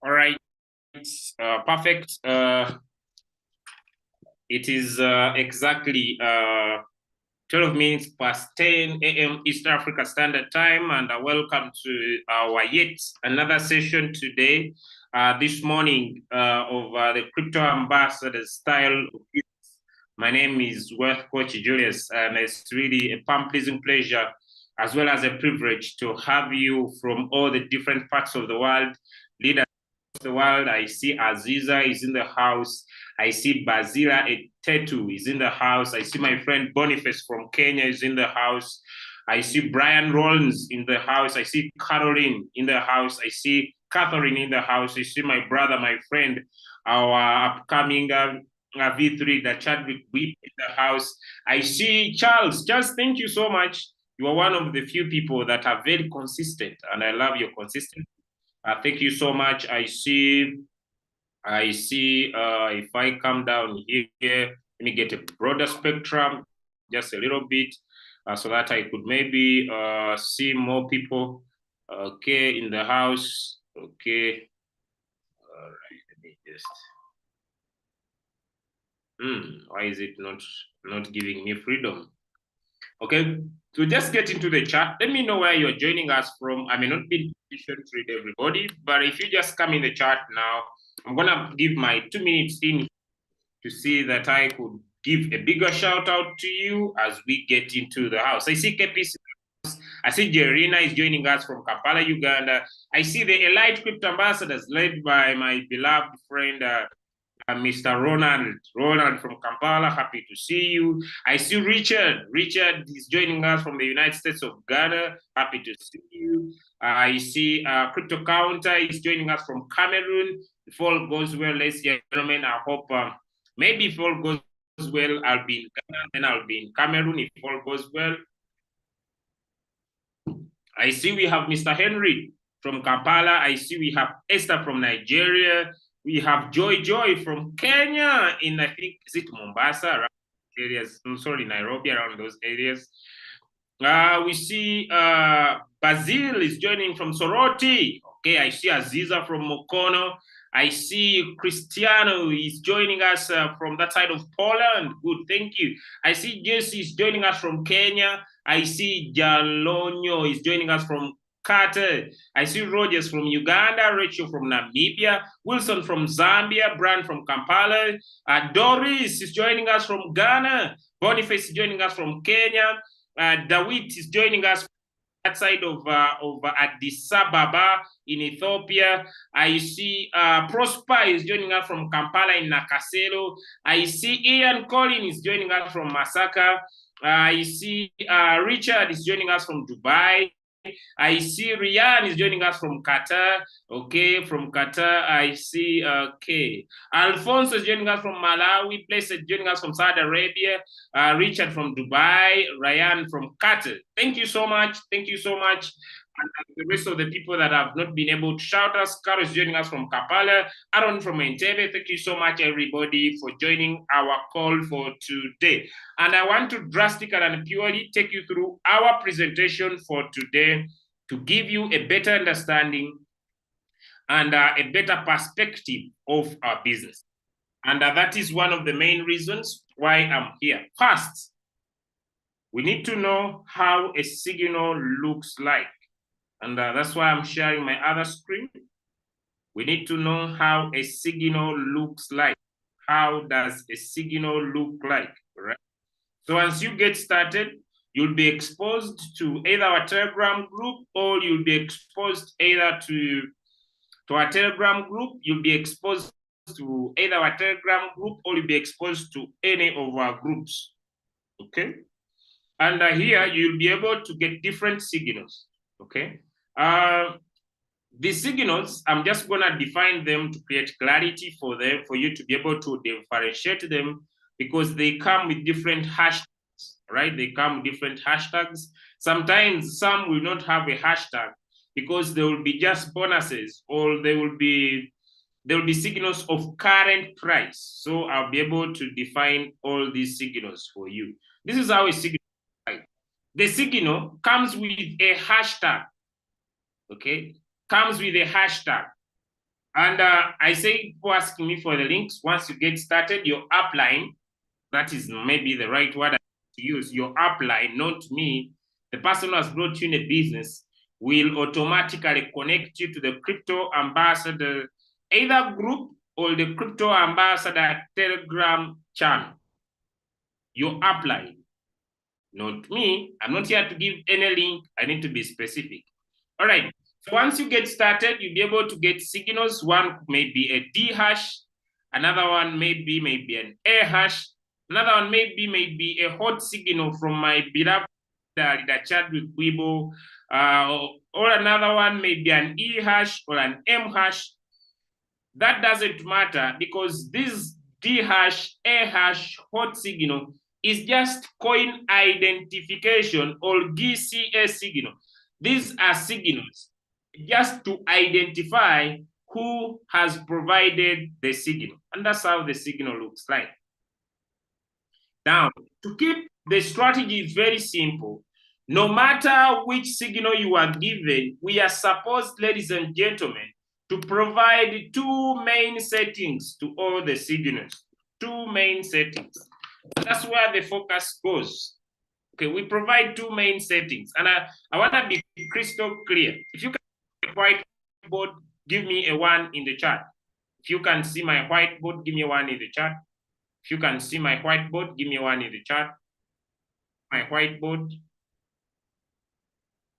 All right, perfect. It is exactly 12 minutes past 10 a.m. East Africa Standard Time, and welcome to our yet another session today, this morning, of the Crypto Ambassador style. My name is Wealth Coach Julius, and it's really a pleasing pleasure as well as a privilege to have you from all the different parts of the world, leaders the world. I see Aziza is in the house. I see Basila Etetu is in the house. I see my friend Boniface from Kenya is in the house. I see Brian Rollins in the house. I see Caroline in the house. I see Catherine in the house. I see my brother, my friend, our upcoming V3, the Chadwick Weep in the house. I see Charles. Charles, thank you so much. You are one of the few people that are very consistent, and I love your consistency. Thank you so much. I see, if I come down here, let me get a broader spectrum, just a little bit, so that I could maybe see more people, okay, in the house. Okay. All right, let me just, why is it not giving me freedom? Okay, to just get into the chat, let me know where you're joining us from. I may not be in position to read everybody, but if you just come in the chat now, I'm gonna give my 2 minutes in to see that I could give a bigger shout out to you as we get into the house. I see KPC. I see Jerina is joining us from Kampala, Uganda. I see the Elite Crypto Ambassadors led by my beloved friend, Mr. Ronald from Kampala, happy to see you. I see Richard. Richard is joining us from the United States of Ghana, happy to see you. I see Crypto Counter is joining us from Cameroon. If all goes well, ladies and gentlemen, I hope maybe if all goes well, I'll be in Ghana, then I'll be in Cameroon if all goes well. I see we have Mr. Henry from Kampala. I see we have Esther from Nigeria. We have Joy from Kenya in, I think, is it Mombasa, around areas? I'm sorry, Nairobi, around those areas. We see Basil is joining from Soroti. Okay, I see Aziza from Mokono. I see Cristiano is joining us from that side of Poland. Good, thank you. I see Jesse is joining us from Kenya. I see Jalonyo is joining us from Carter. I see Rogers from Uganda, Rachel from Namibia, Wilson from Zambia, Brand from Kampala, Doris is joining us from Ghana, Boniface is joining us from Kenya, Dawit is joining us from that side of Addis Ababa in Ethiopia. I see Prosper is joining us from Kampala in Nakasero. I see Ian Collins is joining us from Masaka. I see Richard is joining us from Dubai. I see Rian is joining us from Qatar. Okay, from Qatar, I see, okay. Alfonso is joining us from Malawi. Blessed is joining us from Saudi Arabia. Richard from Dubai. Ryan from Qatar. Thank you so much. Thank you so much. And the rest of the people that have not been able to shout us, Carol is joining us from Kampala, Aaron from Entebbe. Thank you so much, everybody, for joining our call for today. And I want to drastically and purely take you through our presentation for today to give you a better understanding and a better perspective of our business. And that is one of the main reasons why I'm here. First, we need to know how a signal looks like. And that's why I'm sharing my other screen. We need to know how a signal looks like. How does a signal look like, right? So once you get started, you'll be exposed to either our Telegram group, or you'll be exposed either to our Telegram group. You'll be exposed to either our Telegram group, or you'll be exposed to any of our groups, okay? And here, you'll be able to get different signals, okay? The signals, I'm just gonna define them to create clarity for them, for you to be able to differentiate them, because they come with different hashtags, right? They come with different hashtags. Sometimes some will not have a hashtag because they will be just bonuses, or there will be signals of current price. So I'll be able to define all these signals for you. This is how a signal, right? The signal comes with a hashtag, okay? Comes with a hashtag. And I say people asking me for the links. Once you get started, your upline, that is maybe the right word to use, your upline, not me, the person who has brought you in a business, will automatically connect you to the crypto ambassador, either group or the crypto ambassador Telegram channel. Your upline, not me. I'm not here to give any link. I need to be specific. All right. So once you get started, you'll be able to get signals. One may be a D hash, another one may be an A hash, another one may be a hot signal from my beloved leader Chadwick Wibo, or another one may be an E hash or an M hash. That doesn't matter because this D hash, A hash, hot signal is just coin identification or GCA signal. These are signals just to identify who has provided the signal. And that's how the signal looks like. Now, to keep the strategy is very simple. No matter which signal you are given, we are supposed, ladies and gentlemen, to provide two main settings to all the signals. Two main settings. That's where the focus goes. Okay, we provide two main settings. And I want to be crystal clear. If you can see my whiteboard, give me a 1 in the chat. If you can see my whiteboard, give me a 1 in the chat. If you can see my whiteboard, give me a 1 in the chat. My whiteboard.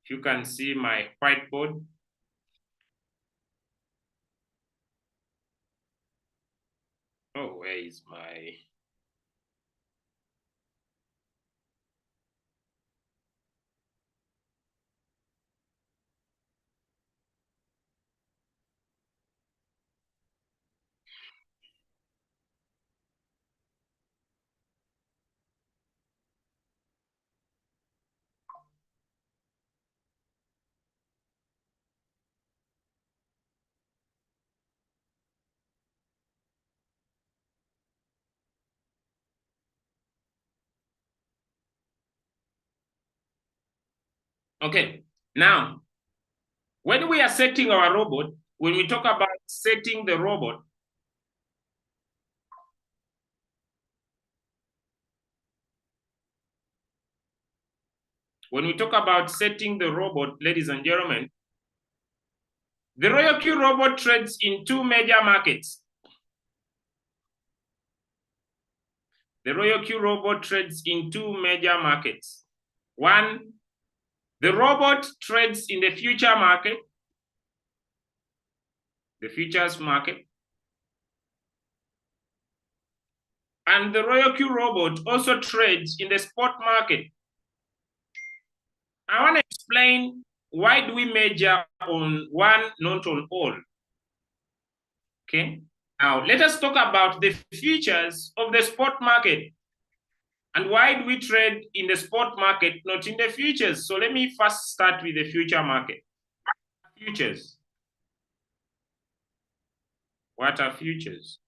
If you can see my whiteboard. Oh, where is my... Okay, now, when we are setting our robot, when we talk about setting the robot, ladies and gentlemen, the Royal Q robot trades in two major markets. The Royal Q robot trades in two major markets. One, the robot trades in the future market, the futures market. And the Royal Q robot also trades in the spot market. I want to explain why do we measure on one, not on all. Okay. Now, let us talk about the features of the spot market. And why do we trade in the spot market, not in the futures? So let me first start with the future market. Futures. What are futures?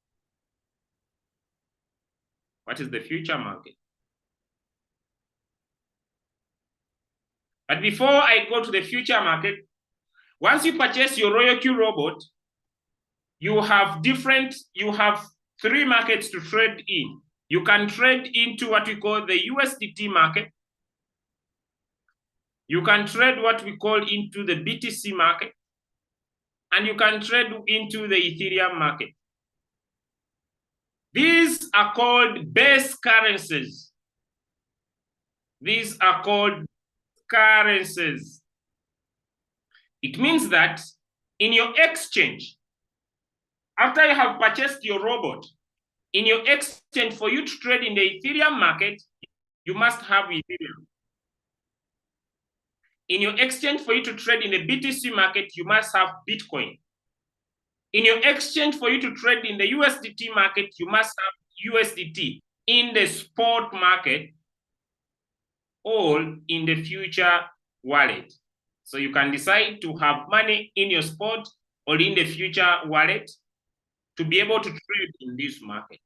What is the future market? But before I go to the future market, once you purchase your Royal Q robot, you have three markets to trade in. You can trade into what we call the USDT market. You can trade what we call into the BTC market. And you can trade into the Ethereum market. These are called base currencies. These are called currencies. It means that in your exchange, after you have purchased your robot, in your exchange for you to trade in the Ethereum market, you must have Ethereum. In your exchange for you to trade in the BTC market, you must have Bitcoin. In your exchange for you to trade in the USDT market, you must have USDT. In the spot market, all in the future wallet. So you can decide to have money in your spot or in the future wallet to be able to trade in this market.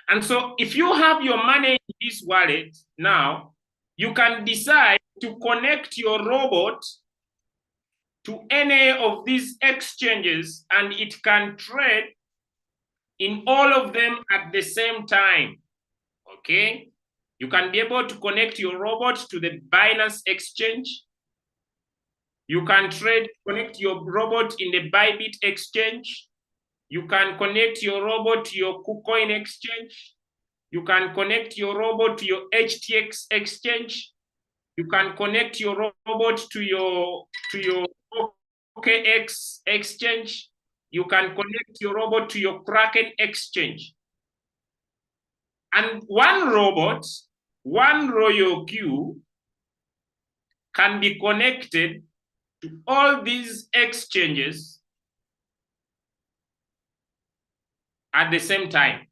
And so if you have your money in this wallet now, you can decide to connect your robot to any of these exchanges, and it can trade in all of them at the same time. Okay? You can be able to connect your robot to the Binance exchange. You can connect your robot in the Bybit exchange. You can connect your robot to your KuCoin exchange. You can connect your robot to your HTX exchange. You can connect your robot to your OKX exchange. You can connect your robot to your Kraken exchange. And one robot, one Royal Q, can be connected to all these exchanges at the same time.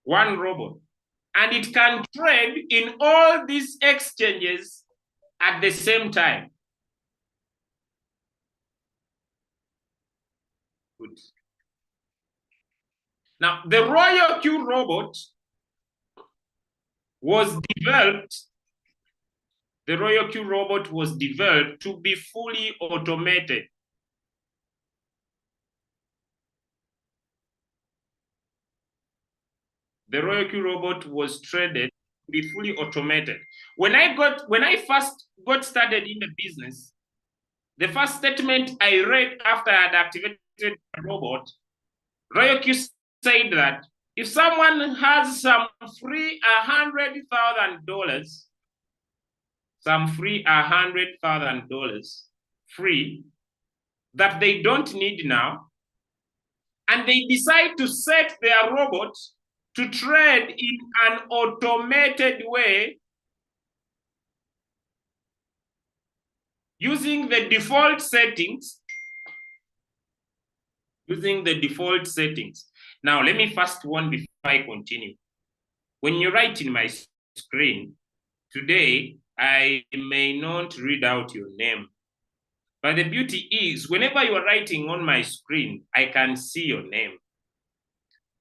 One robot. And it can trade in all these exchanges at the same time. Good. Now, the Royal Q robot was developed. The Royal Q robot was developed to be fully automated. The Royal Q robot was traded to be fully automated. When I first got started in the business, the first statement I read after I had activated the robot, Royal Q said that if someone has some free $100,000, some free $100,000 free that they don't need now, and they decide to set their robot to trade in an automated way using the default settings. Now, let me first warn before I continue. When you write in my screen, today, I may not read out your name. But the beauty is, whenever you are writing on my screen, I can see your name.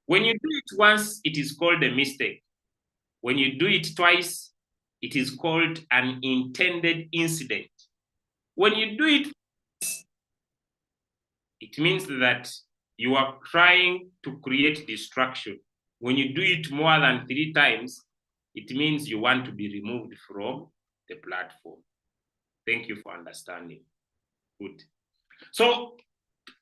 When you do it once, it is called a mistake. When you do it twice, it is called an intended incident. When you do it, it means that you are trying to create distraction. When you do it more than 3 times, it means you want to be removed from the platform. Thank you for understanding. Good. So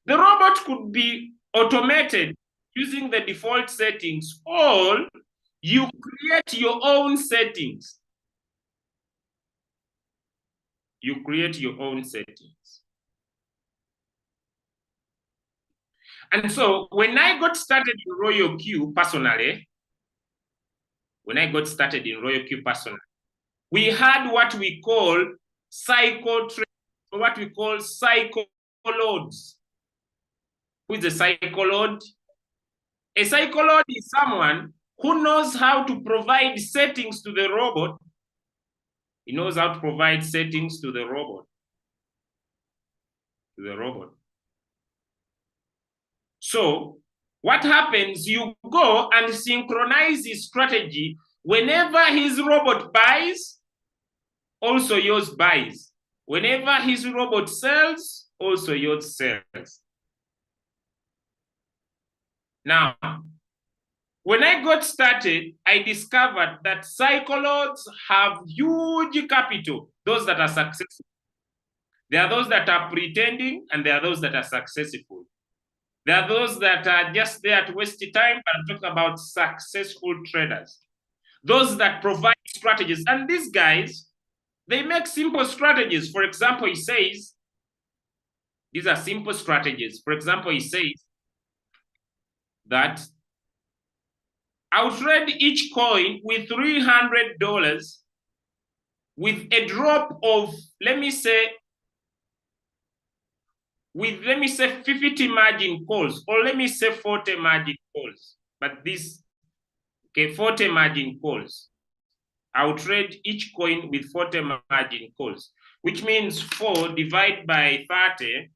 the robot could be automated using the default settings, or you create your own settings. You create your own settings. And so when I got started in Royal Q personally, we had what we call cycle loads. Who is a cycle load? A cycle load is someone who knows how to provide settings to the robot. He knows how to provide settings to the robot. So what happens, you go and synchronize his strategy. Whenever his robot buys, also yours buys. Whenever his robot sells, also yours sells. Now, when I got started, I discovered that cycle loads have huge capital, those that are successful. There are those that are pretending, and there are those that are successful. There are those that are just there to waste time, but I'm talking about successful traders. Those that provide strategies. And these guys, they make simple strategies. For example, he says, these are simple strategies. For example, he says that I'll trade each coin with $300 with a drop of, let me say 50 margin calls, or let me say 40 margin calls. But this, okay, 40 margin calls. I'll trade each coin with 40 margin calls, which means 4 divided by 30.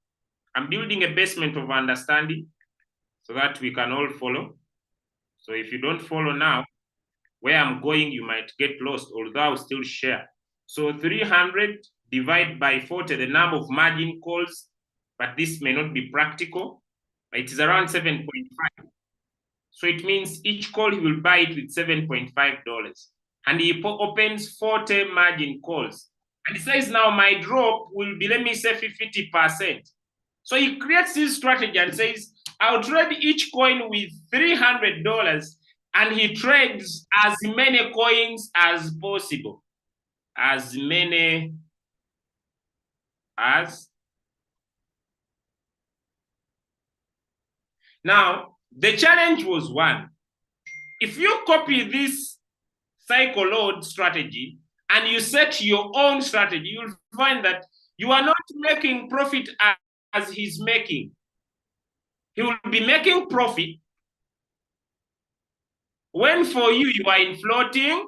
I'm building a basement of understanding so that we can all follow. So if you don't follow now, where I'm going, you might get lost, although I'll still share. So 300 divide by 40 the number of margin calls, but this may not be practical. It is around 7.5. So it means each call he will buy it with $7.5. And he opens 40 margin calls. And he says now my drop will be, let me say 50%. So he creates this strategy and says, I'll trade each coin with $300, and he trades as many coins as possible. As many as. Now, the challenge was one. If you copy this cycle load strategy and you set your own strategy, you'll find that you are not making profit as he's making. He will be making profit when for you, you are in floating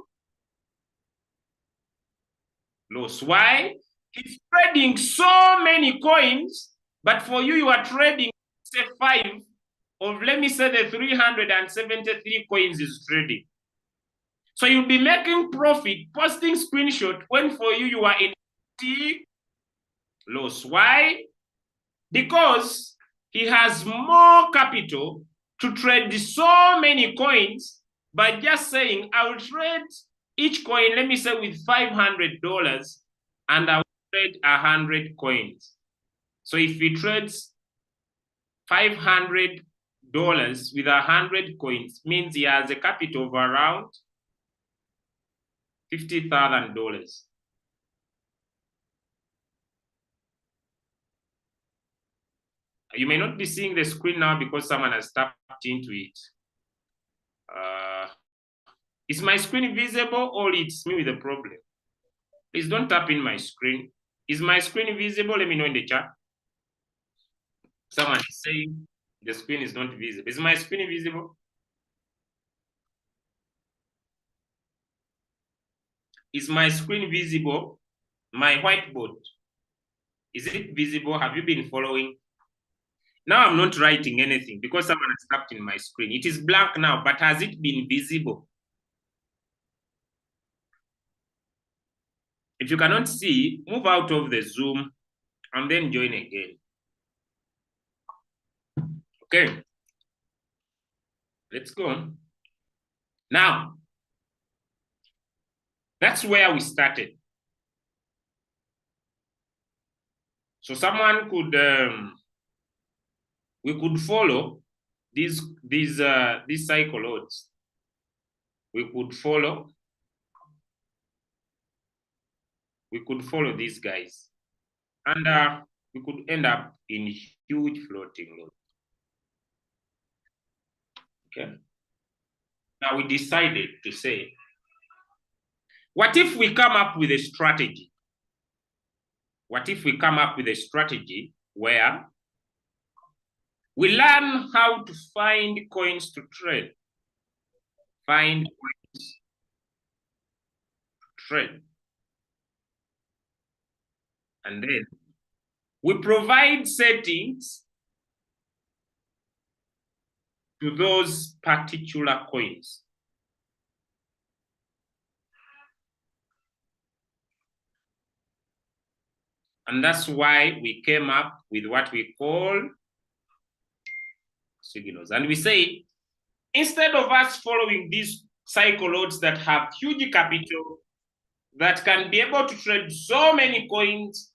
loss. Why? He's trading so many coins, but for you, you are trading, say, 5 of, let me say, the 373 coins is trading. So you'll be making profit, posting screenshot, when for you, you are in loss. Why? Because he has more capital to trade so many coins by just saying, I will trade each coin, let me say, with $500, and I will trade 100 coins. So if he trades $500 with 100 coins, means he has a capital of around $50,000. You may not be seeing the screen now because someone has tapped into it. Is my screen visible, or it's me with a problem? Please don't tap in my screen. Is my screen visible? Let me know in the chat. Someone is saying the screen is not visible. Is my screen visible? Is my screen visible? My whiteboard, is it visible? Have you been following? Now I'm not writing anything because someone has tapped in my screen. It is blank now, but has it been visible? If you cannot see, move out of the Zoom and then join again. Okay, let's go. Now, that's where we started. So someone could, we could follow these cycle loads. We could follow these guys, and we could end up in huge floating load. Okay. Now we decided to say, what if we come up with a strategy? What if we come up with a strategy where we learn how to find coins to trade? Find coins to trade. And then we provide settings to those particular coins. And that's why we came up with what we call signals. And we say, instead of us following these cycle loads that have huge capital, that can be able to trade so many coins,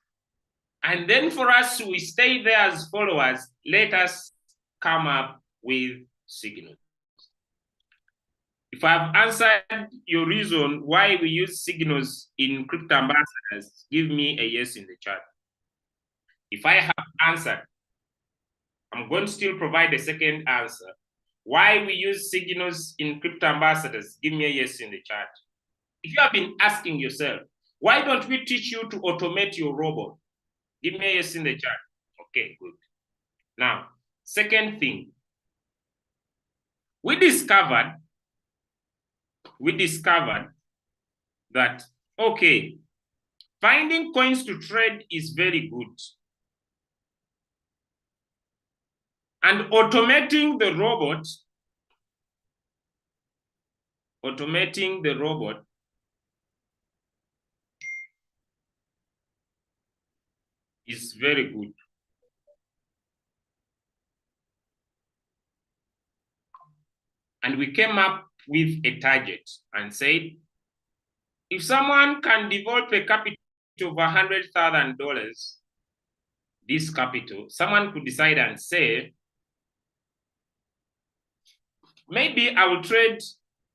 and then for us, we stay there as followers, let us come up with signals. If I've answered your reason why we use signals in crypto ambassadors, give me a yes in the chat. If I have answered, I'm going to still provide a second answer. Why we use signals in crypto ambassadors, give me a yes in the chat. If you have been asking yourself, why don't we teach you to automate your robot? Give me a yes in the chat. Okay, good. Now, second thing, we discovered that, okay, finding coins to trade is very good. And automating the robot is very good. And we came up with a target and said, if someone can develop a capital of $100,000, this capital, someone could decide and say, maybe I will trade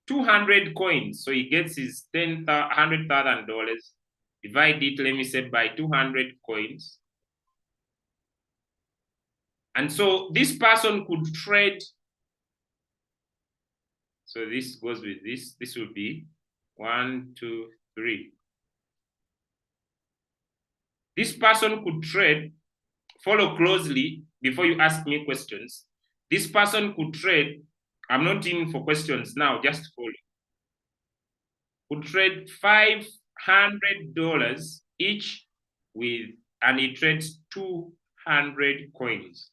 200 coins. So he gets his $100,000, divide it, let me say, by 200 coins. And so this person could trade. So this goes with this. This will be 1, 2, 3. This person could trade, follow closely before you ask me questions. This person could trade, I'm not in for questions now, just follow. Could trade $500 each with, and he trades 200 coins.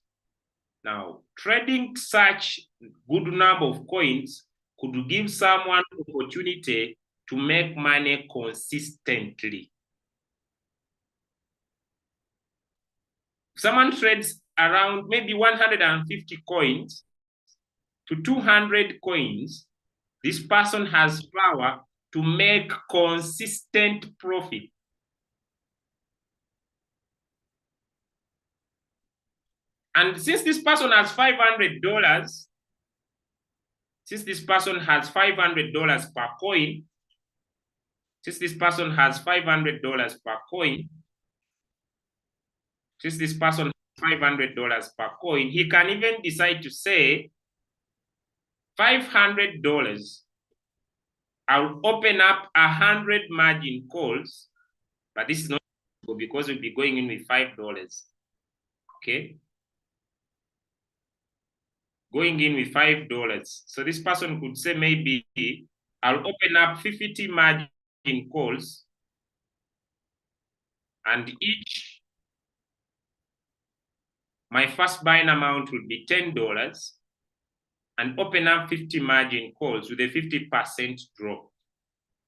Now, trading such good number of coins could give someone opportunity to make money consistently. If someone trades around maybe 150 coins to 200 coins, this person has power to make consistent profit. And since this person has $500, since this person has $500 per coin, since this person has $500 per coin, since this person has $500 per coin, he can even decide to say, $500, I'll open up 100 margin calls, but this is not because we'll be going in with $5. Okay? Going in with $5. So this person could say, maybe I'll open up 50 margin calls, and each, my first buying amount will be $10, and open up 50 margin calls with a 50% drop,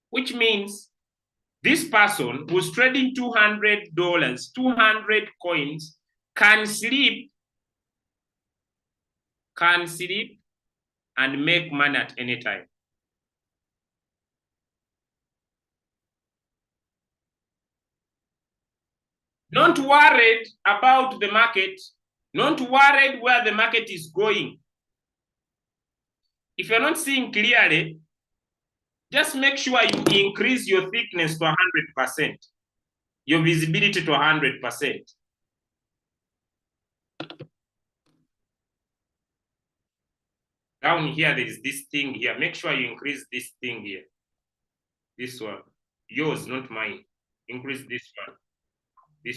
which means this person who's trading $200, 200 coins, can sleep and make money at any time. Not worried about the market, not worried where the market is going. If you're not seeing clearly, just make sure you increase your thickness to 100%, your visibility to 100%. Down here, there is this thing here. Make sure you increase this thing here. This one. Yours, not mine. Increase this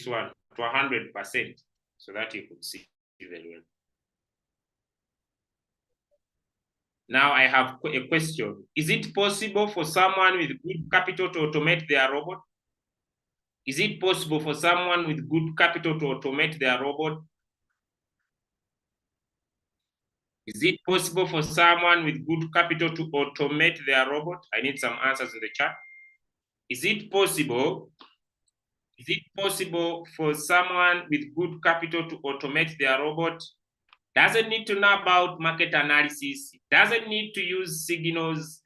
one to 100% so that you could see very well. Now I have a question. Is it possible for someone with good capital to automate their robot? Is it possible for someone with good capital to automate their robot? Is it possible for someone with good capital to automate their robot? I need some answers in the chat. Is it possible? Is it possible for someone with good capital to automate their robot? Doesn't need to know about market analysis. Doesn't need to use signals.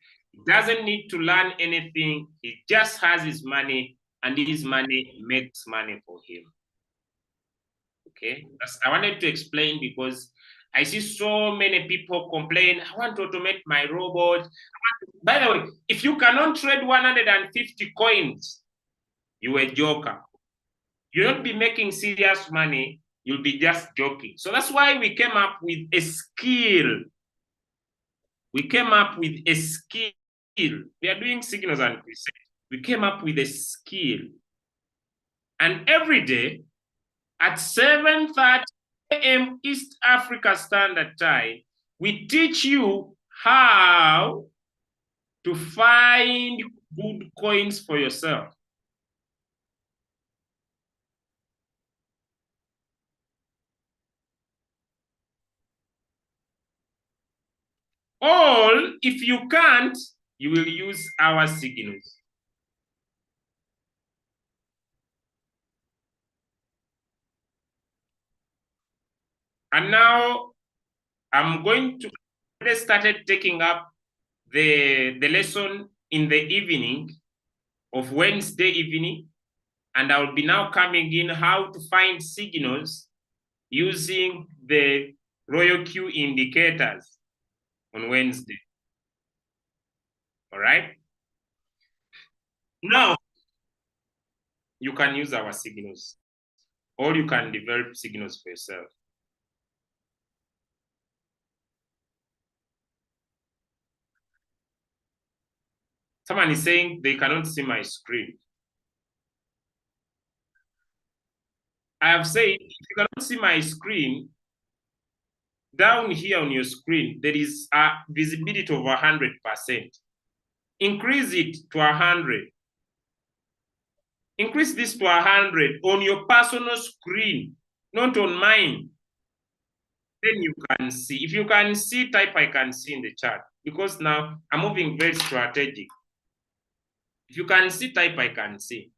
Doesn't need to learn anything. He just has his money, and his money makes money for him. Okay, I wanted to explain because I see so many people complain, I want to automate my robot. By the way, if you cannot trade 150 coins, you're a joker. You'll not be making serious money. You'll be just joking. So that's why we came up with a skill. We came up with a skill. We are doing signals and presets. We came up with a skill. And every day at 7:30 a.m. East Africa Standard Time, we teach you how to find good coins for yourself. Or if you can't, you will use our signals. And now I'm going to already started taking up the lesson in the evening of Wednesday evening, and I'll be now coming in how to find signals using the Royal Q indicators on Wednesday. All right. Now you can use our signals, or you can develop signals for yourself. Someone is saying they cannot see my screen. I have said, if you cannot see my screen, down here on your screen, there is a visibility of 100%. Increase it to 100. Increase this to 100 on your personal screen, not on mine. Then you can see. If you can see, type I can see in the chat, because now I'm moving very strategic. If you can see, type I can see.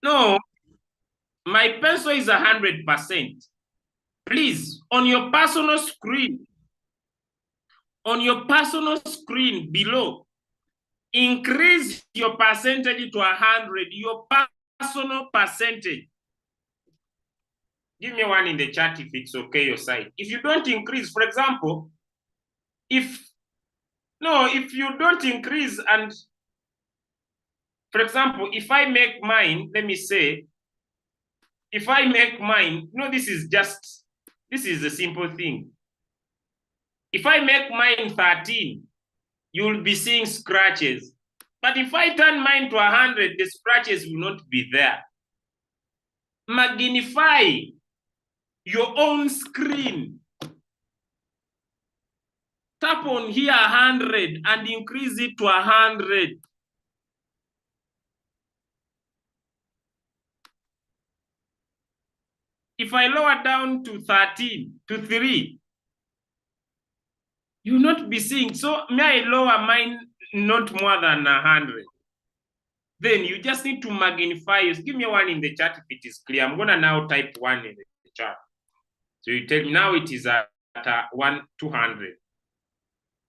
No, my pencil is 100%. Please, on your personal screen below, increase your percentage to 100, your personal percentage. Give me one in the chat if it's okay your side. If you don't increase, for example, if you don't increase, and for example, if I make mine, let me say, if I make mine, this is a simple thing. If I make mine 13, you'll be seeing scratches. But if I turn mine to 100, the scratches will not be there. Magnify your own screen. Tap on here 100 and increase it to 100. If I lower down to 13, to 3, you'll not be seeing. So may I lower mine not more than 100? Then you just need to magnify. Give me one in the chat if it is clear. I'm going to now type 1 in the chat. So you tell me now it is at 200.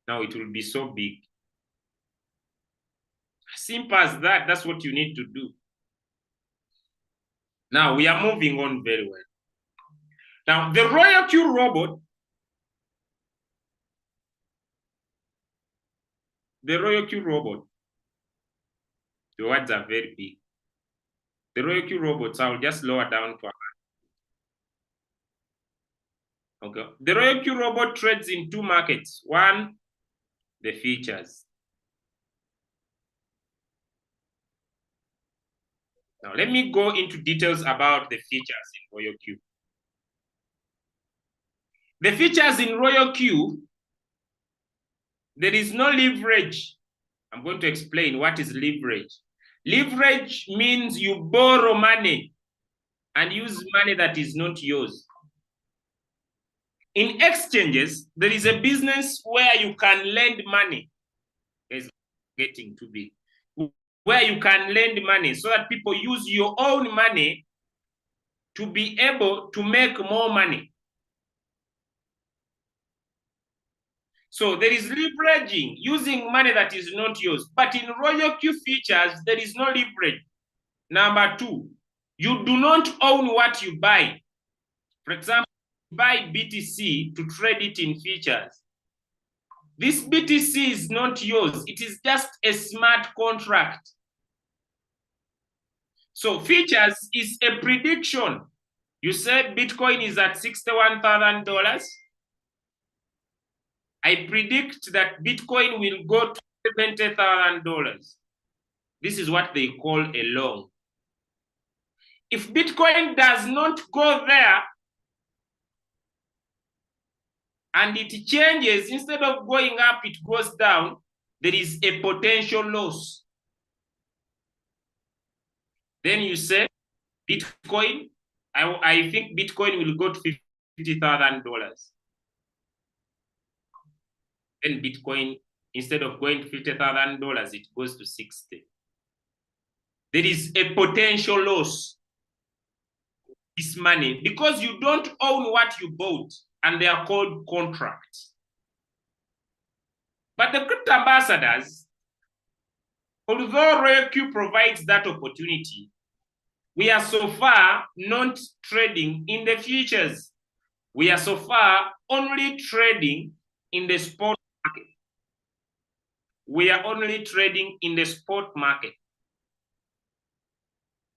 Now it will be so big. Simple as that. That's what you need to do. Now we are moving on very well. Now the Royal Q robot, the words are very big. The Royal Q robots, I'll just lower down to 100. Okay. The Royal Q robot trades in 2 markets. One, the features. Now let me go into details about the features in Royal Q. The features in Royal Q, there is no leverage. I'm going to explain what is leverage. Leverage means you borrow money and use money that is not yours. In exchanges, there is a business where you can lend money. It's getting too big. Where you can lend money so that people use your own money to be able to make more money. So there is leveraging, using money that is not yours. But in Royal Q features, there is no leverage. Number 2, you do not own what you buy. For example, you buy BTC to trade it in features. This BTC is not yours. It is just a smart contract. So features is a prediction. You said Bitcoin is at $61,000. I predict that Bitcoin will go to $70,000. This is what they call a long. If Bitcoin does not go there and it changes, instead of going up, it goes down, there is a potential loss. Then you say Bitcoin, I think Bitcoin will go to $50,000. Then Bitcoin Instead of going to $50,000, it goes to 60. There is a potential loss of this money because you don't own what you bought, and they are called contracts. But the crypto ambassadors, although Royal Q provides that opportunity, we are so far not trading in the futures. We are so far only trading in the spot market. We are only trading in the spot market.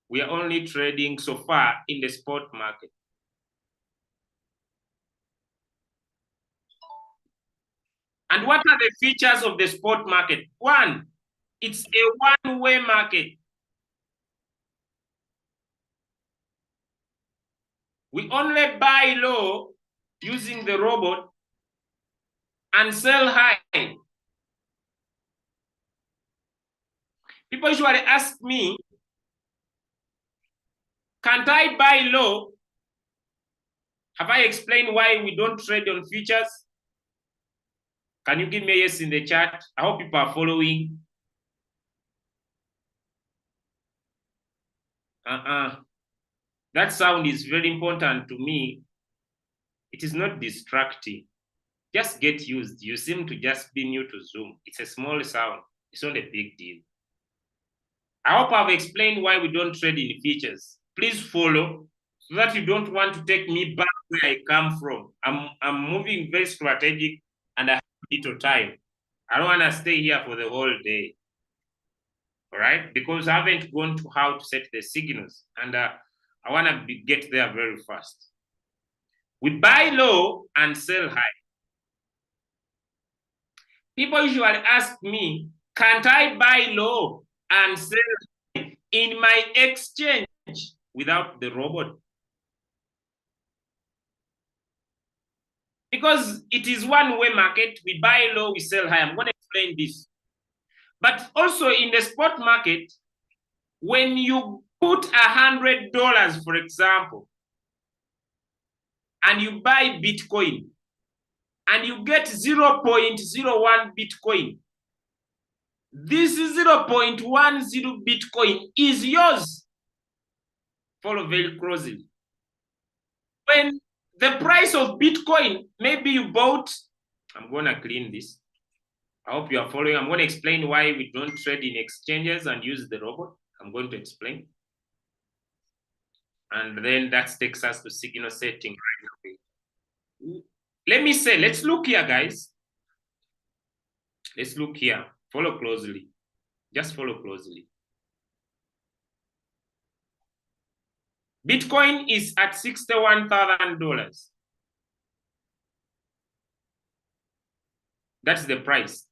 We are only trading so far in the spot market. And what are the features of the spot market? One, it's a one-way market. We only buy low using the robot and sell high. People usually ask me, can't I buy low? Have I explained why we don't trade on futures? Can you give me a yes in the chat? I hope people are following. That sound is very important to me. It is not distracting. Just get used. You seem to just be new to Zoom. It's a small sound. It's not a big deal. I hope I've explained why we don't trade in features. Please follow so that you don't want to take me back where I come from. I'm moving very strategic and I have little time. I don't want to stay here for the whole day. All right? Because I haven't gone to how to set the signals. And I want to get there very fast. We buy low and sell high. People usually ask me, can't I buy low and sell high in my exchange without the robot? Because it is one-way market, we buy low, we sell high. I'm going to explain this. But also in the spot market, when you put $100, for example, and you buy Bitcoin, and you get 0.01 Bitcoin, this 0.10 Bitcoin is yours. Follow very closely. When the price of Bitcoin, maybe you bought, I'm going to clean this. I hope you are following. I'm going to explain why we don't trade in exchanges and use the robot. I'm going to explain. And then that takes us to signal setting right now. Let me say, let's look here, guys. Let's look here. Follow closely. Just follow closely. Bitcoin is at $61,000. That's the price.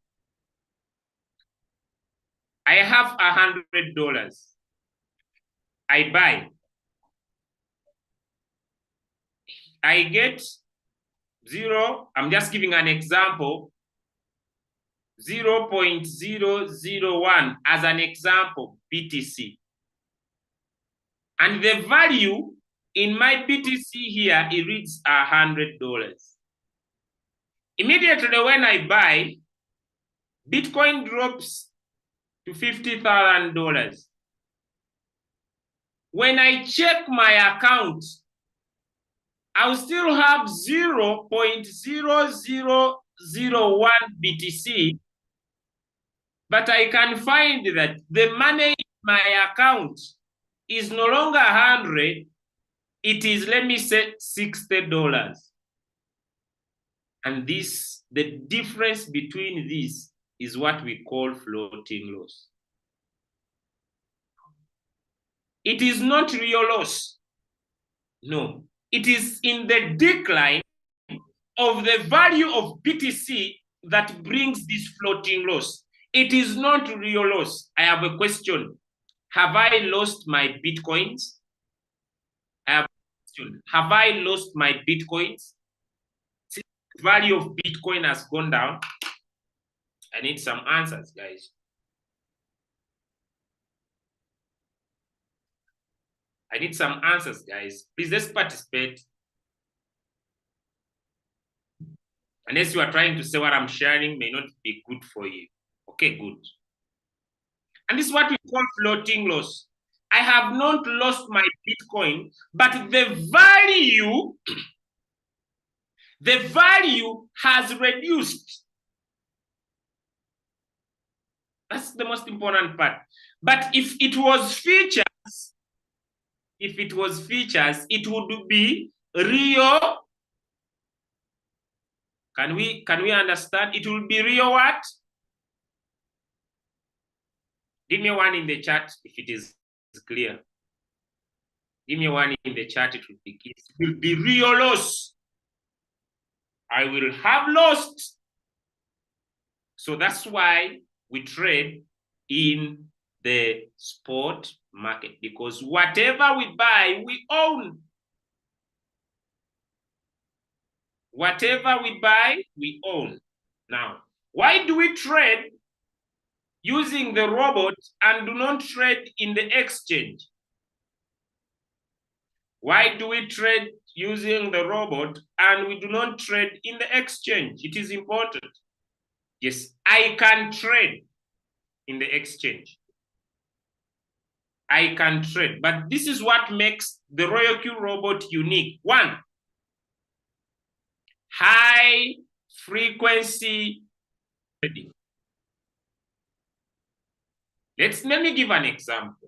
I have $100. I buy. I get zero. I'm just giving an example. 0.001 as an example, BTC. And the value in my BTC here, it reads $100. Immediately when I buy, Bitcoin drops to $50,000. When I check my account, I'll still have 0.0001 BTC, but I can find that the money in my account is no longer 100, it is, let me say, $60. And this, the difference between this is what we call floating loss. It is not real loss. No, it is in the decline of the value of BTC that brings this floating loss. It is not real loss. I have a question. Have I lost my Bitcoins? I have a question. Have I lost my Bitcoins? Since the value of Bitcoin has gone down, I need some answers, guys. I need some answers, guys. Please, let's participate. Unless you are trying to say what I'm sharing may not be good for you. Okay, good. And this is what we call floating loss. I have not lost my Bitcoin, but the value has reduced. That's the most important part. But if it was features, it would be real. Can we understand? It will be real what? Give me one in the chat if it is clear. Give me one in the chat. It will be real loss. I will have lost. So that's why we trade in the spot market, because whatever we buy, we own. Whatever we buy, we own. Now, why do we trade using the robot and do not trade in the exchange? Why do we trade using the robot and we do not trade in the exchange? It is important. Yes, I can trade in the exchange. I can trade, but this is what makes the Royal Q robot unique. One, high frequency trading. Let me give an example.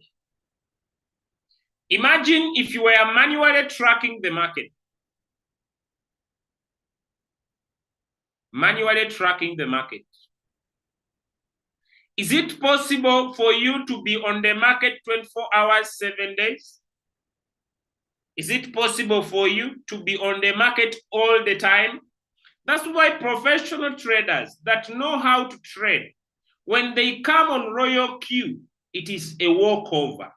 Imagine if you were manually tracking the market. Manually tracking the market. Is it possible for you to be on the market 24 hours, 7 days? Is it possible for you to be on the market all the time? That's why professional traders that know how to trade, when they come on Royal Q, it is a walkover.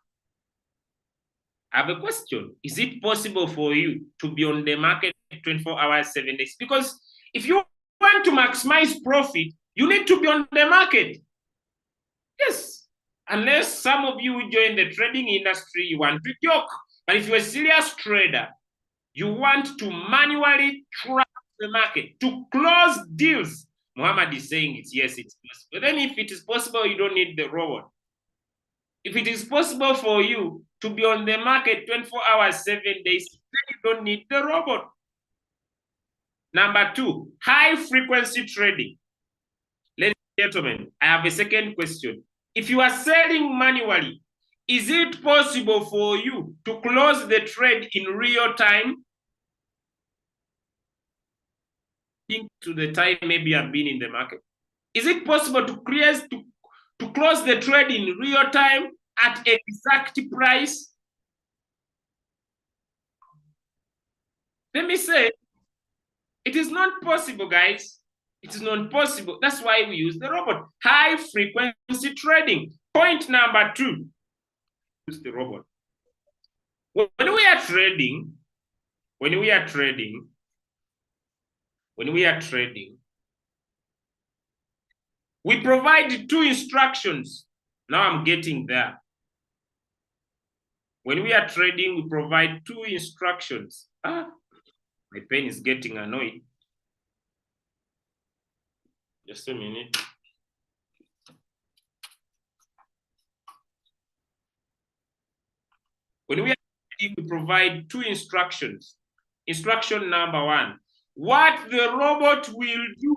I have a question. Is it possible for you to be on the market 24 hours, 7 days? Because if you want to maximize profit, you need to be on the market. Yes. Unless some of you join the trading industry, you want to joke. But if you're a serious trader, you want to manually track the market, to close deals. Muhammad is saying it's yes, it's possible. But then if it is possible, you don't need the robot. If it is possible for you to be on the market 24 hours, 7 days, then you don't need the robot. Number two, high frequency trading. Ladies and gentlemen, I have a second question. If you are selling manually, is it possible for you to close the trade in real time? Think to the time maybe I've been in the market. Is it possible to close the trade in real time at exact price? Let me say, it is not possible, guys. It is not possible. That's why we use the robot. High frequency trading. Point number two, use the robot. When we are trading, we provide two instructions. Now I'm getting there. When we are trading, we provide two instructions. My pen is getting annoyed. Just a minute. When we are trading, we provide two instructions. Instruction number one, what the robot will do.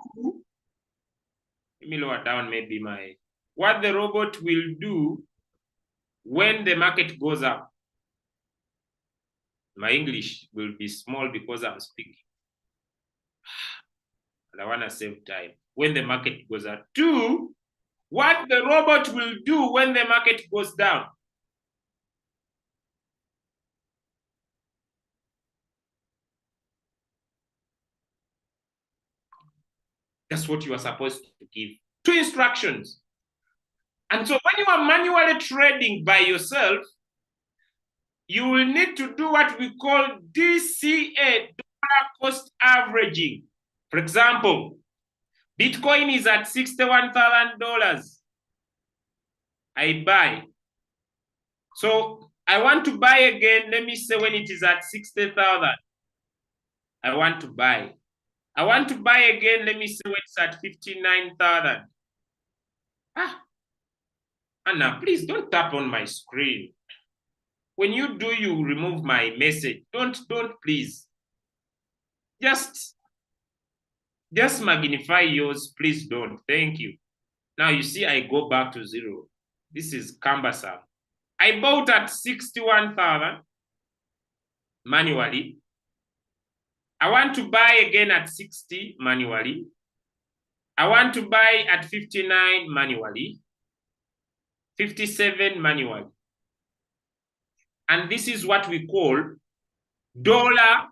Let me lower down maybe what the robot will do when the market goes up. My English will be small because I'm speaking. And I want to save time. When the market goes up. Two, what the robot will do when the market goes down. That's what you are supposed to give. Two instructions. And so when you are manually trading by yourself, you will need to do what we call DCA, dollar cost averaging. For example, Bitcoin is at $61,000. I buy. So I want to buy again. Let me say when it is at 60,000, I want to buy. I want to buy again. Let me see when it's at 59,000. Anna, please don't tap on my screen. When you do, you remove my message. Don't please. Just magnify yours. Please don't. Thank you. Now you see I go back to 0. This is cumbersome. I bought at 61,000 manually. I want to buy again at 60 manually. I want to buy at 59 manually. 57 manually. And this is what we call dollar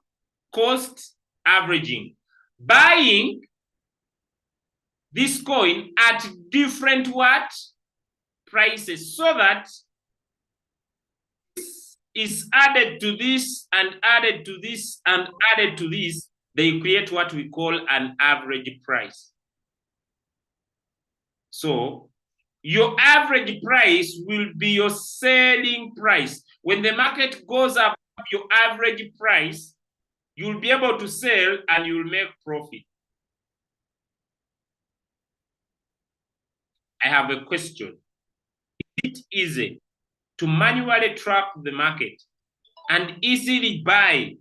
cost averaging. Buying this coin at different what? Prices, so that this is added to this and added to this and added to this. They create what we call an average price. So your average price will be your selling price. When the market goes up, your average price, you'll be able to sell and you'll make profit. I have a question. Is it easy to manually track the market and easily buy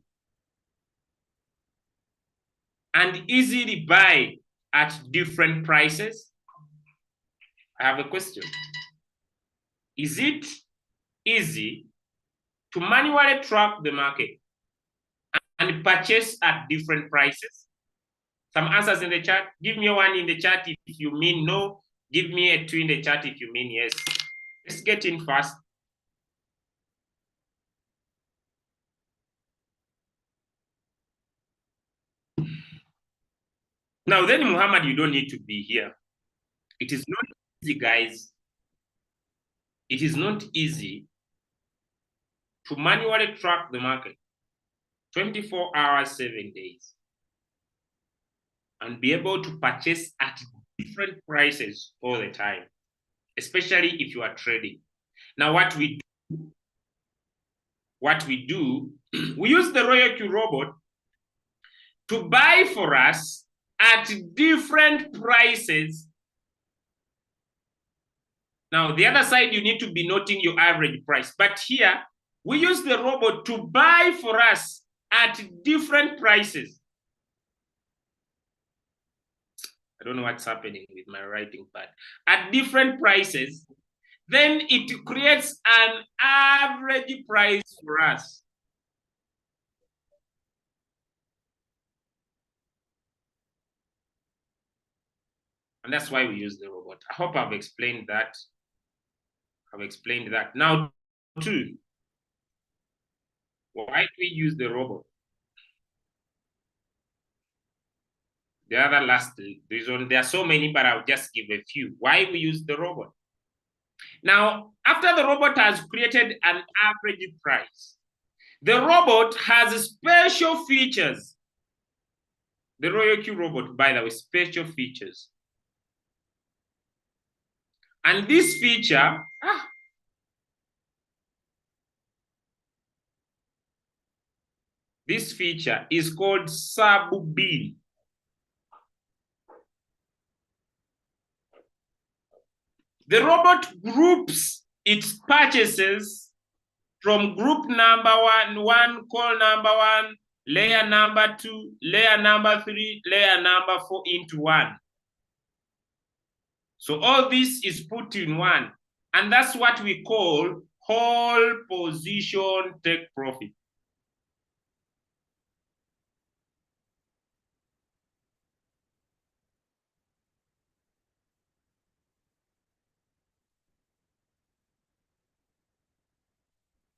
at different prices? I have a question. Is it easy to manually track the market and purchase at different prices? Some answers in the chat. Give me one in the chat if you mean no. Give me a 2 in the chat if you mean yes. Let's get in fast. Now then, Muhammad, you don't need to be here. It is not easy, guys. It is not easy to manually track the market 24 hours, 7 days, and be able to purchase at different prices all the time, especially if you are trading. Now, what we do, we use the Royal Q robot to buy for us at different prices. Now, the other side, you need to be noting your average price. But here, we use the robot to buy for us at different prices. I don't know what's happening with my writing pad. At different prices, then it creates an average price for us. And that's why we use the robot. I hope I've explained that. Now, 2, why do we use the robot? The other last reason, there are so many, but I'll just give a few. Why we use the robot? Now, after the robot has created an average price, the robot has special features. The Royal Q robot, by the way, special features. And this feature, is called sub-bin. The robot groups its purchases from group number 1, call number 1, layer number 2, layer number 3, layer number 4 into 1. So all this is put in one, and that's what we call whole position take profit.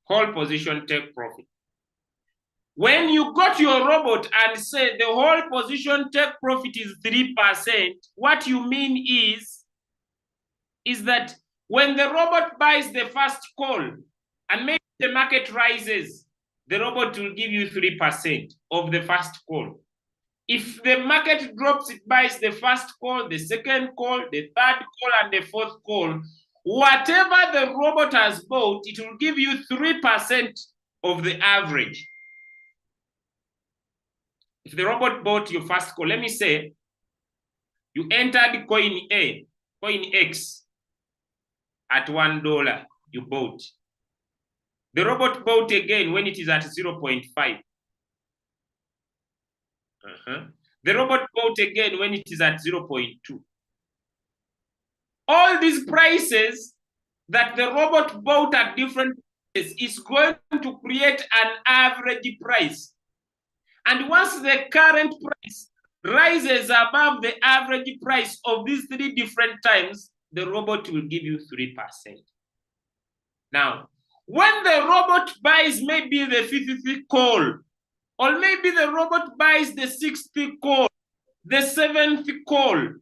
Whole position take profit. When you got your robot and say the whole position take profit is 3%, what you mean is that when the robot buys the first call and maybe the market rises, the robot will give you 3% of the first call. If the market drops, it buys the first call, the second call, the third call, and the fourth call. Whatever the robot has bought, it will give you 3% of the average. If the robot bought your first call, let me say you entered coin A, coin X at $1, you bought. The robot bought again when it is at 0.5. The robot bought again when it is at 0.2. All these prices that the robot bought at different prices is going to create an average price. And once the current price rises above the average price of these 3 different times, the robot will give you 3%. Now, when the robot buys maybe the 50th call, or maybe the robot buys the 60th call, the 7th call,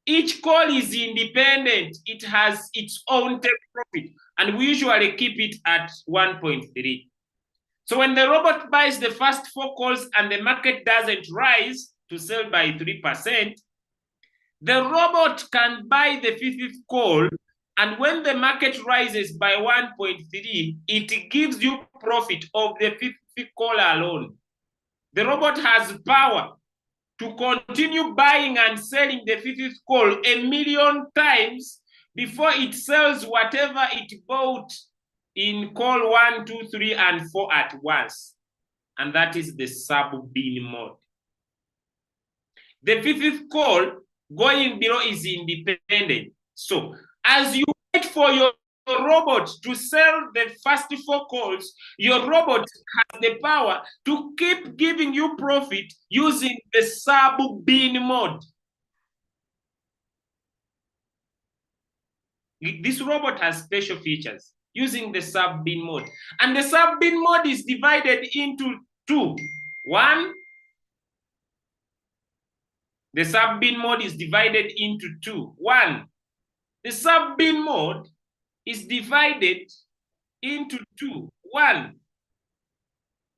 each call is independent. It has its own take profit, and we usually keep it at 1.3. So when the robot buys the first 4 calls and the market doesn't rise to sell by 3%, the robot can buy the 50th call, and when the market rises by 1.3, it gives you profit of the 50th call alone. The robot has power to continue buying and selling the 50th call 1,000,000 times before it sells whatever it bought in call 1, 2, 3, and 4 at once. And that is the sub-bin mode. The 50th call going below is independent. So as you wait for your robot to sell the first 4 calls, your robot has the power to keep giving you profit using the sub-bin mode. This robot has special features using the sub-bin mode. And the sub-bin mode is divided into 2. One, the sub-bin mode is divided into 2. One, the sub-bin mode is divided into 2. One,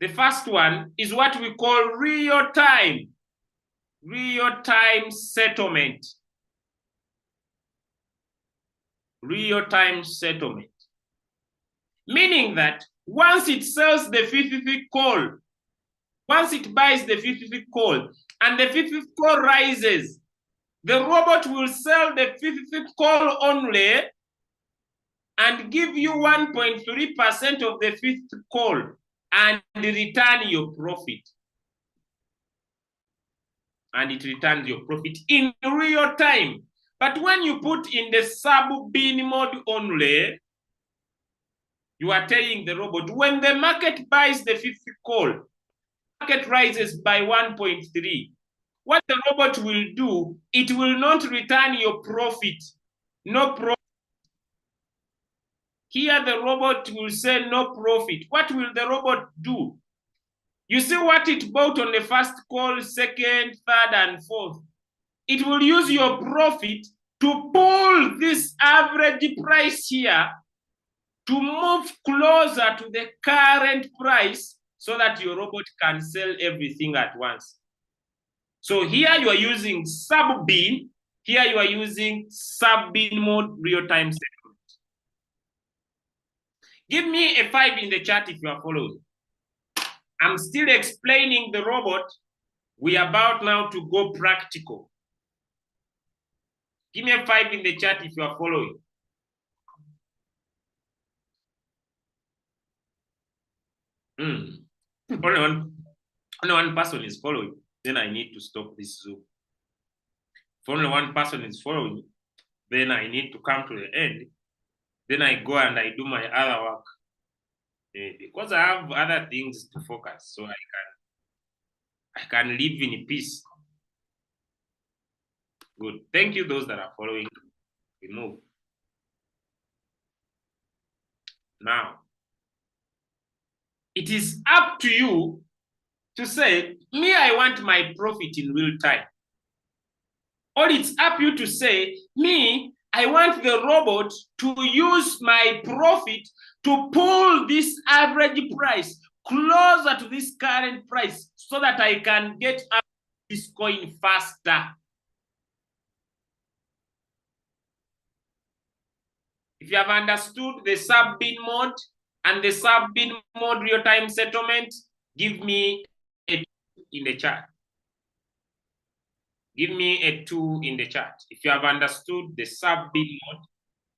the first one is what we call real-time settlement. Real-time settlement. Meaning that once it sells the 50th call, once it buys the 50th call, and the 50th call rises, the robot will sell the 50th call only and give you 1.3% of the 50th call and return your profit. And it returns your profit in real time. But when you put in the sub-bin mode only, you are telling the robot, when the market buys the 50th call, market rises by 1.3. What the robot will do, it will not return your profit. No profit. Here the robot will say no profit. What will the robot do? You see what it bought on the first call, second, third, and fourth. It will use your profit to pull this average price here to move closer to the current price so that your robot can sell everything at once. So here you are using sub-bin, here you are using sub-bin mode real-time settlement. Give me a 5 in the chat if you are following. I'm still explaining the robot. We are about now to go practical. Give me a 5 in the chat if you are following. Only one person is following. Then I need to stop this Zoom. If only one person is following, then I need to come to the end. Then I go and I do my other work. Because I have other things to focus, so I can live in peace. Good. Thank you, those that are following. We move. Now, it is up to you to say, me, I want my profit in real time. Or it's up to you to say, me, I want the robot to use my profit to pull this average price closer to this current price so that I can get up this coin faster. If you have understood the sub-bin mode and the sub-bin mode real-time settlement, give me a in the chat. Give me a 2 in the chat. If you have understood the sub-bin mode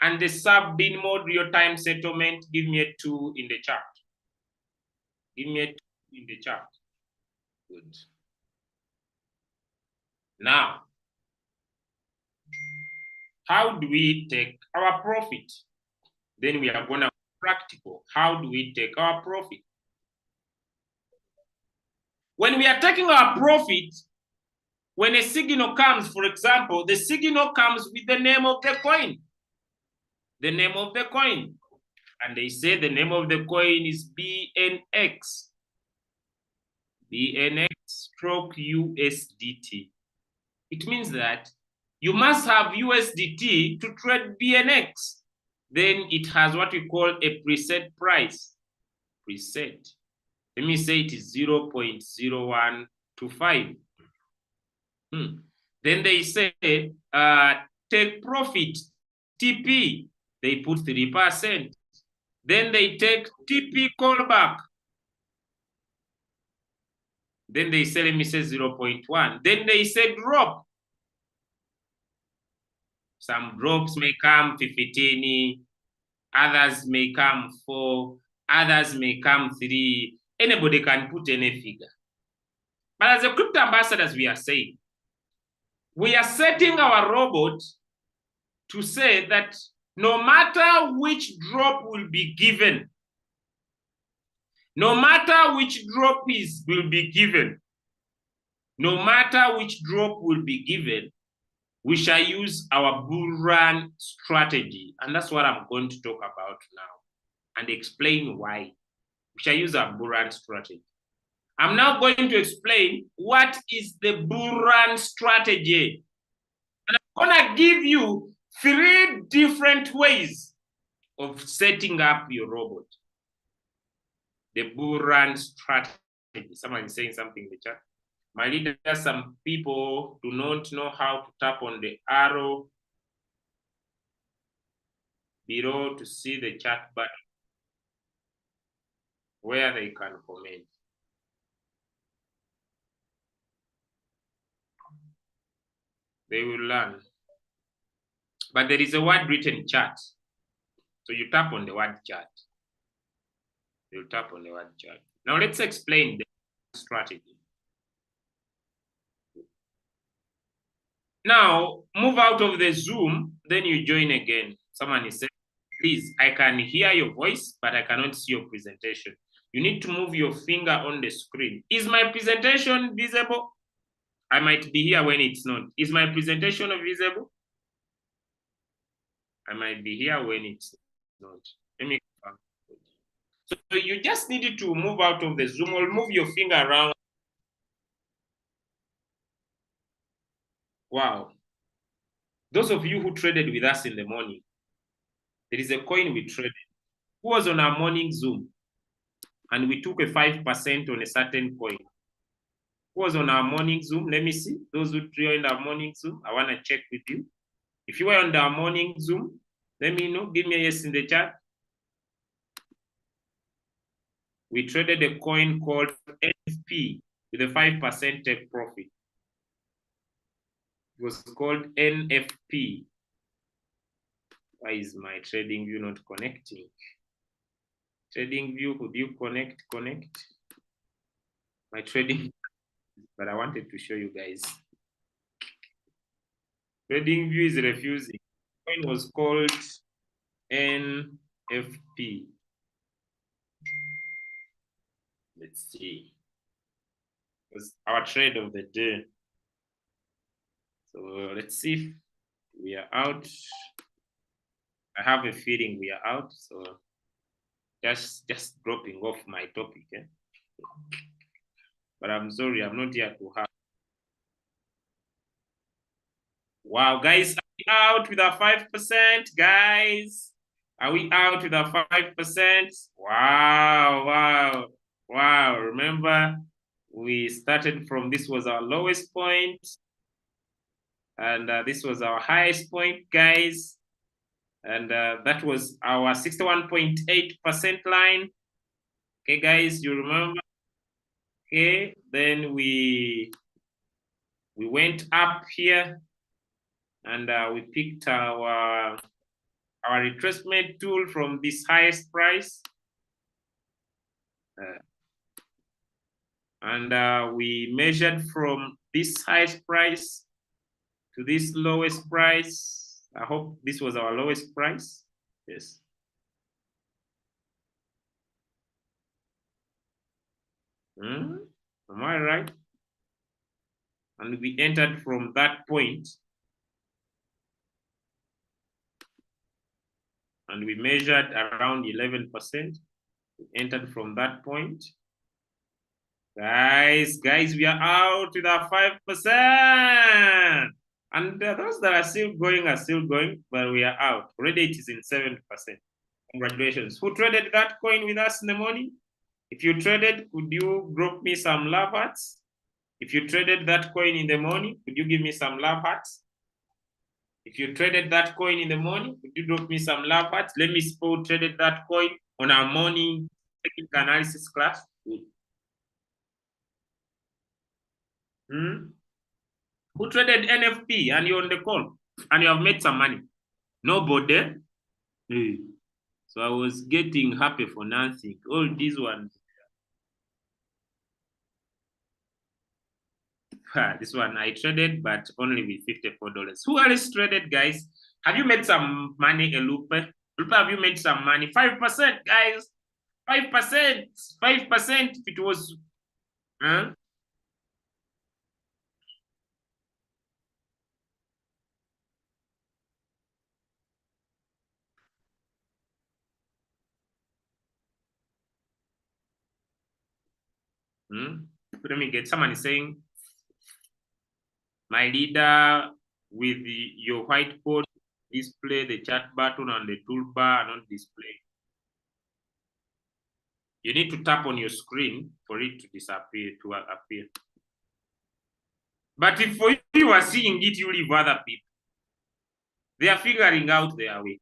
and the sub-bin mode real-time settlement, give me a 2 in the chat. Give me a 2 in the chat. Good. Now, how do we take our profit? Then we are going to be practical. How do we take our profit? When we are taking our profit, when a signal comes, for example, the signal comes with the name of the coin. The name of the coin. And they say the name of the coin is BNX. BNX stroke USDT. It means that you must have USDT to trade BNX. Then it has what we call a preset price. Preset. Let me say it is 0.0125. Then they say take profit, TP. They put 3%. Then they take TP callback. Then they say, let me say 0.1. Then they say drop. Some drops may come 15, others may come 4, others may come 3. Anybody can put any figure. But as a crypto ambassadors, we are saying, we are setting our robot to say that no matter which drop will be given, no matter which drop will be given, no matter which drop will be given, we shall use our bull run strategy. And that's what I'm going to talk about now and explain why. We shall use our bull run strategy. I'm now going to explain what is the bull run strategy. And I'm going to give you 3 different ways of setting up your robot. The bull run strategy. Someone is saying something in the chat. My leader, some people do not know how to tap on the arrow below to see the chat button where they can comment. They will learn. But there is a word written chat. So you tap on the word chat. You tap on the word chat. Now let's explain the strategy. Now move out of the Zoom, then you join again. Someone is saying, please, I can hear your voice, but I cannot see your presentation. You need to move your finger on the screen. Is my presentation visible? I might be here when it's not. Is my presentation visible? I might be here when it's not. Let me. So you just needed to move out of the Zoom or move your finger around. Wow. Those of you who traded with us in the morning, there is a coin we traded. Who was on our morning Zoom? And we took a 5% on a certain coin. Who was on our morning Zoom? Let me see. Those who joined our morning Zoom, I want to check with you. If you were on our morning Zoom, let me know. Give me a yes in the chat. We traded a coin called NFP with a 5% take profit. It was called NFP. Why is my trading view not connecting? Trading view, could you connect? My trading, but I wanted to show you guys. Trading view is refusing. The coin was called NFP. Let's see. It was our trade of the day. So let's see if we are out. I have a feeling we are out. So just dropping off my topic. Eh? But I'm sorry, I'm not here to have. Wow, guys, are we out with our 5%? Guys, are we out with our 5%? Wow. Remember, we started from, this was our lowest point. And this was our highest point, guys. And that was our 61.8% line. Okay, guys, you remember? Okay, then we went up here and we picked our retracement tool from this highest price. And we measured from this highest price to this lowest price. I hope this was our lowest price. Yes. Am I right? And we entered from that point. And we measured around 11%. We entered from that point. Guys, we are out with our 5%. And those that are still going, but we are out. Already it is in 7%. Congratulations. Who traded that coin with us in the morning? If you traded, could you drop me some love hearts? If you traded that coin in the morning, could you give me some love hearts? If you traded that coin in the morning, could you drop me some love hearts? Let me spell who traded that coin on our morning technical analysis class. Who traded NFP and you're on the call and you have made some money? Nobody. So I was getting happy for nothing. All these ones. This one I traded, but only with $54. Who else traded, guys? Have you made some money, Elupe? Elupe, have you made some money? 5%, guys. 5%. 5% if it was. Huh? Let me get someone is saying, my leader, with your whiteboard, display the chat button on the toolbar, not display. You need to tap on your screen for it to disappear, to appear. But if for you are seeing it, you leave other people. They are figuring out their way.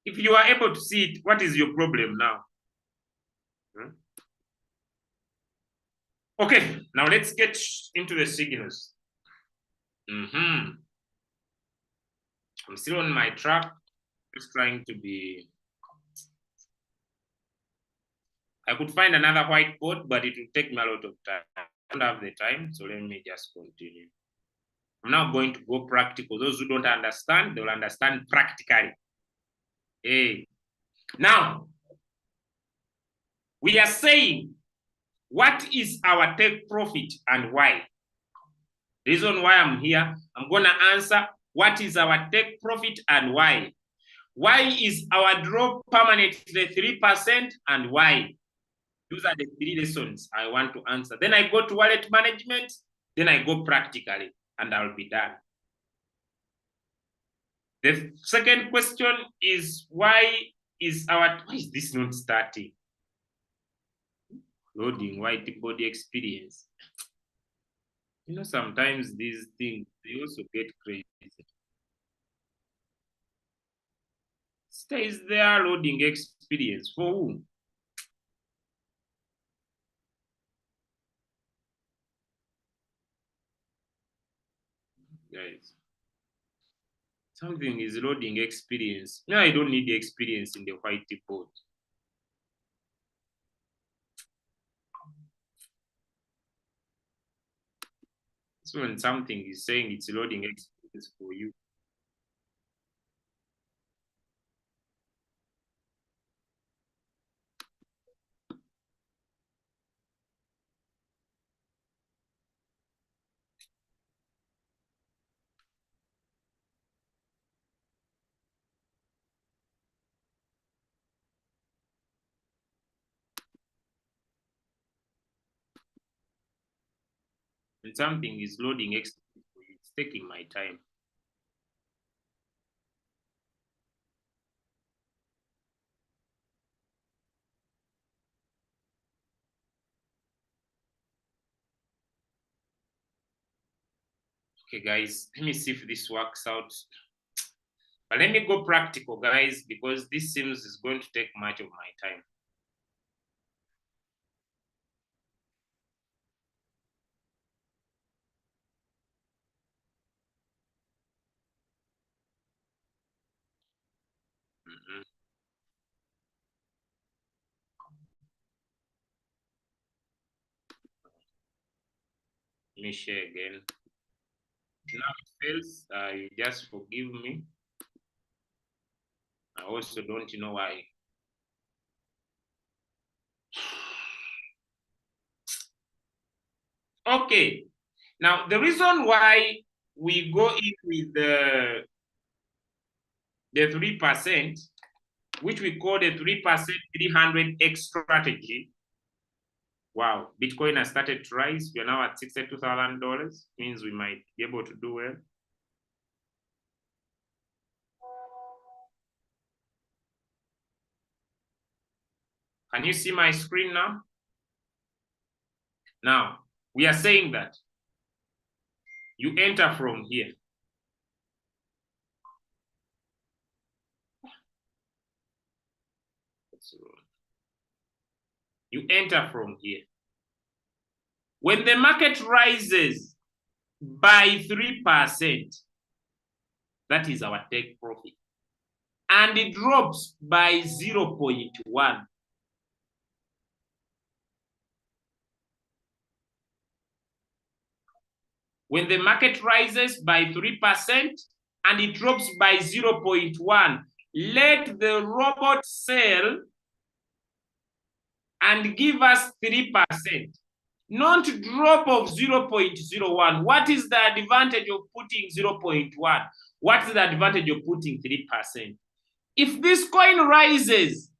If you are able to see it, what is your problem now? Okay, now let's get into the signals. I'm still on my track, just trying to be. I could find another whiteboard, but it will take me a lot of time. I don't have the time, so let me just continue. I'm now going to go practical. Those who don't understand, they'll understand practically. Hey. Now, we are saying, what is our take profit and why? The reason why I'm here, I'm going to answer what is our take profit and why. Why is our drop permanently 3% and why? Those are the 3 lessons I want to answer. Then I go to wallet management, then I go practically, and I'll be done. The second question is, why is this not starting? Loading whiteboard experience. You know, sometimes these things, they also get crazy. Stays there, loading experience. For who? Guys, something is loading experience. No, I don't need the experience in the whiteboard. So when something is saying it's loading experience for you. When something is loading experience for you, it's taking my time. Okay, guys, let me see if this works out. But let me go practical, guys, because this seems is going to take much of my time. Let me share again. Now it fails. You just forgive me. I also don't know why. Okay. Now the reason why we go in with the 3%, which we call the 3% 300x strategy. Wow, Bitcoin has started to rise. We are now at $62,000. Means we might be able to do well. Can you see my screen now? Now, we are saying that you enter from here. You enter from here. When the market rises by 3%, that is our take profit. And it drops by 0.1. When the market rises by 3% and it drops by 0.1, let the robot sell and give us 3%. Not drop of 0.01. What is the advantage of putting 0.1? What is the advantage of putting 3%? If this coin rises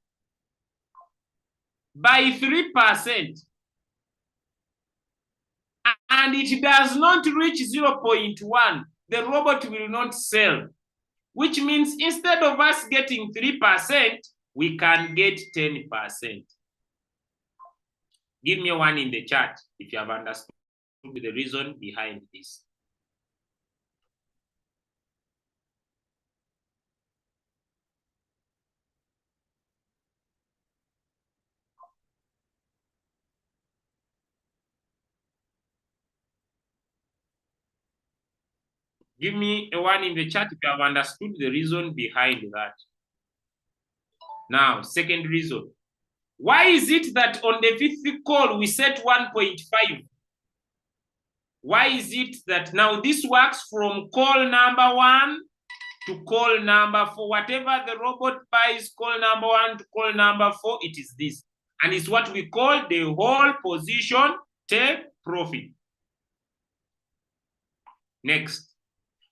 by 3% and it does not reach 0.1, the robot will not sell, which means instead of us getting 3%, we can get 10%. Give me one in the chat if you have understood the reason behind this. Give me a one in the chat if you have understood the reason behind that. Now, second reason. Why is it that on the fifth call we set 1.5? Why is it that now this works from call number 1 to call number 4? Whatever the robot buys call number 1 to call number 4, it is this. And it's what we call the whole position take profit. Next.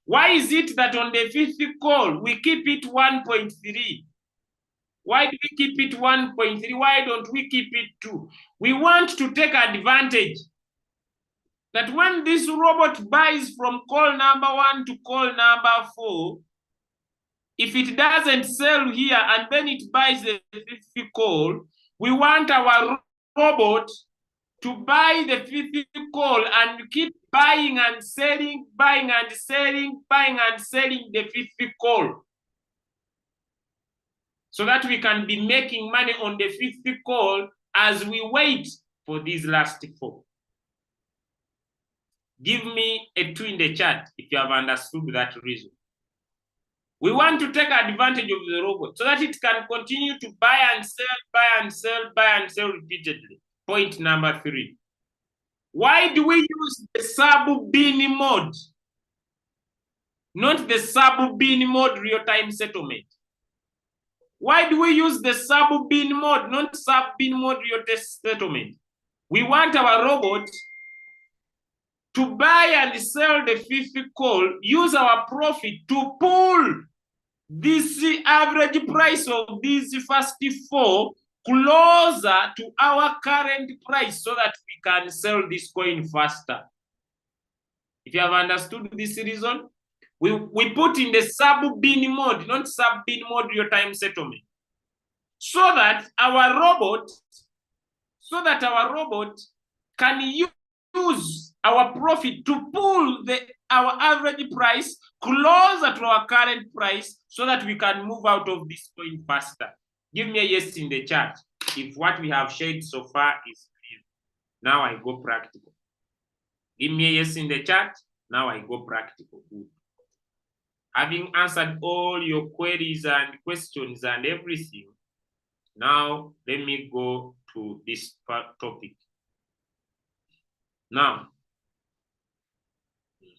Why is it that on the fifth call we keep it 1.3? Why do we keep it 1.3? Why don't we keep it 2? We want to take advantage that when this robot buys from call number 1 to call number 4, if it doesn't sell here and then it buys the fifth call, we want our robot to buy the fifth call and keep buying and selling, buying and selling, buying and selling the fifth call, so that we can be making money on the fifth call as we wait for these last 4. Give me a 2 in the chat if you have understood that reason. We want to take advantage of the robot so that it can continue to buy and sell, buy and sell, buy and sell repeatedly. Point number 3. Why do we use the sub-bin mode, not the sub-bin mode real-time settlement? Why do we use the sub-bin mode, not sub-bin mode real-time settlement? We want our robot to buy and sell the fifth call, use our profit to pull this average price of these first 4 closer to our current price so that we can sell this coin faster. If you have understood this reason, we put in the sub-bin mode, not sub-bin mode real-time settlement, so that our robot can use our profit to pull our average price closer to our current price so that we can move out of this coin faster. Give me a yes in the chat if what we have shared so far is clear. Now I go practical. Give me a yes in the chat. Now I go practical. Good. Having answered all your queries and questions and everything, now let me go to this topic. Now,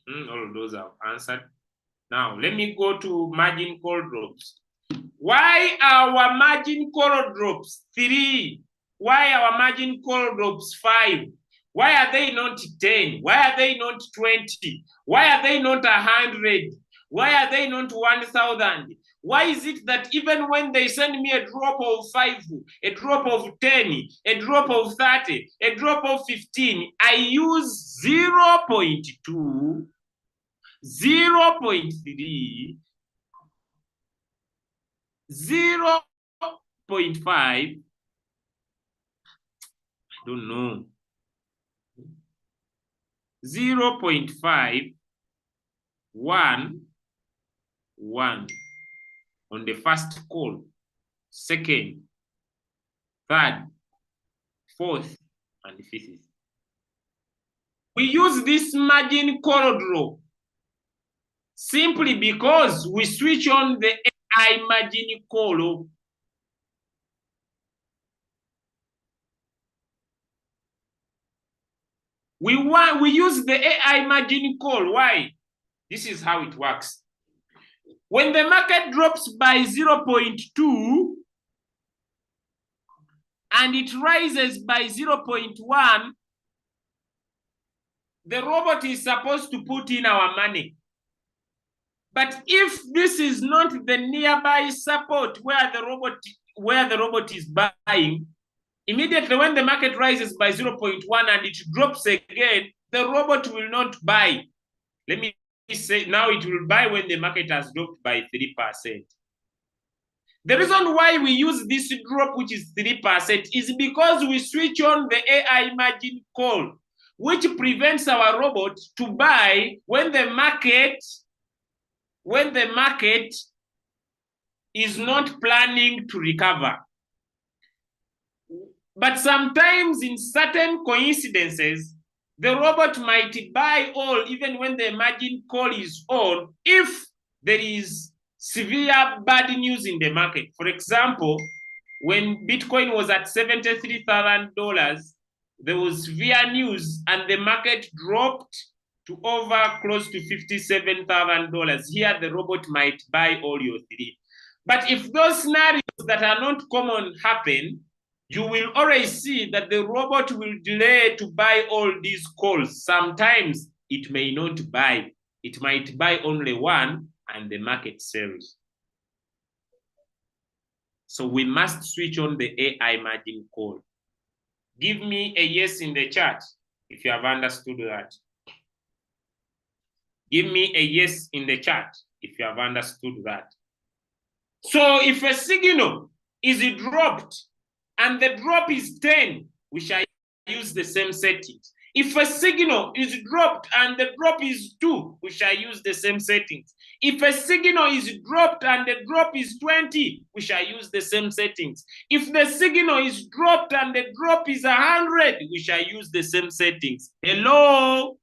All of those are answered. Now, let me go to margin call drops. Why our margin call drops 3? Why our margin call drops 5? Why are they not 10? Why are they not 20? Why are they not 100? Why are they not 1,000? Why is it that even when they send me a drop of 5, a drop of 10, a drop of 30, a drop of 15, I use 0.2, 0.3, 0.5, I don't know, 0.5, 1, 1 on the first call, second, third, fourth, and fifth. We use this margin call drop simply because we switch on the AI margin call. We use the AI margin call. Why? This is how it works. When the market drops by 0.2 and it rises by 0.1, the robot is supposed to put in our money. But if this is not the nearby support where the robot is buying, immediately when the market rises by 0.1 and it drops again, the robot will not buy. Let me say now it will buy when the market has dropped by 3%. The reason why we use this drop, which is 3%, is because we switch on the AI margin call, which prevents our robot to buy when the market is not planning to recover. But sometimes in certain coincidences, the robot might buy all even when the margin call is on if there is severe bad news in the market. For example, when Bitcoin was at $73,000, there was severe news and the market dropped to over close to $57,000. Here, the robot might buy all your 3. But if those scenarios that are not common happen, you will always see that the robot will delay to buy all these calls. Sometimes it may not buy. It might buy only 1 and the market sells. So we must switch on the AI margin call. Give me a yes in the chat if you have understood that. Give me a yes in the chat if you have understood that. So if a signal is dropped and the drop is 10, we shall use the same settings. If a signal is dropped and the drop is 2, we shall use the same settings. If a signal is dropped and the drop is 20, we shall use the same settings. If the signal is dropped and the drop is 100, we shall use the same settings. Hello?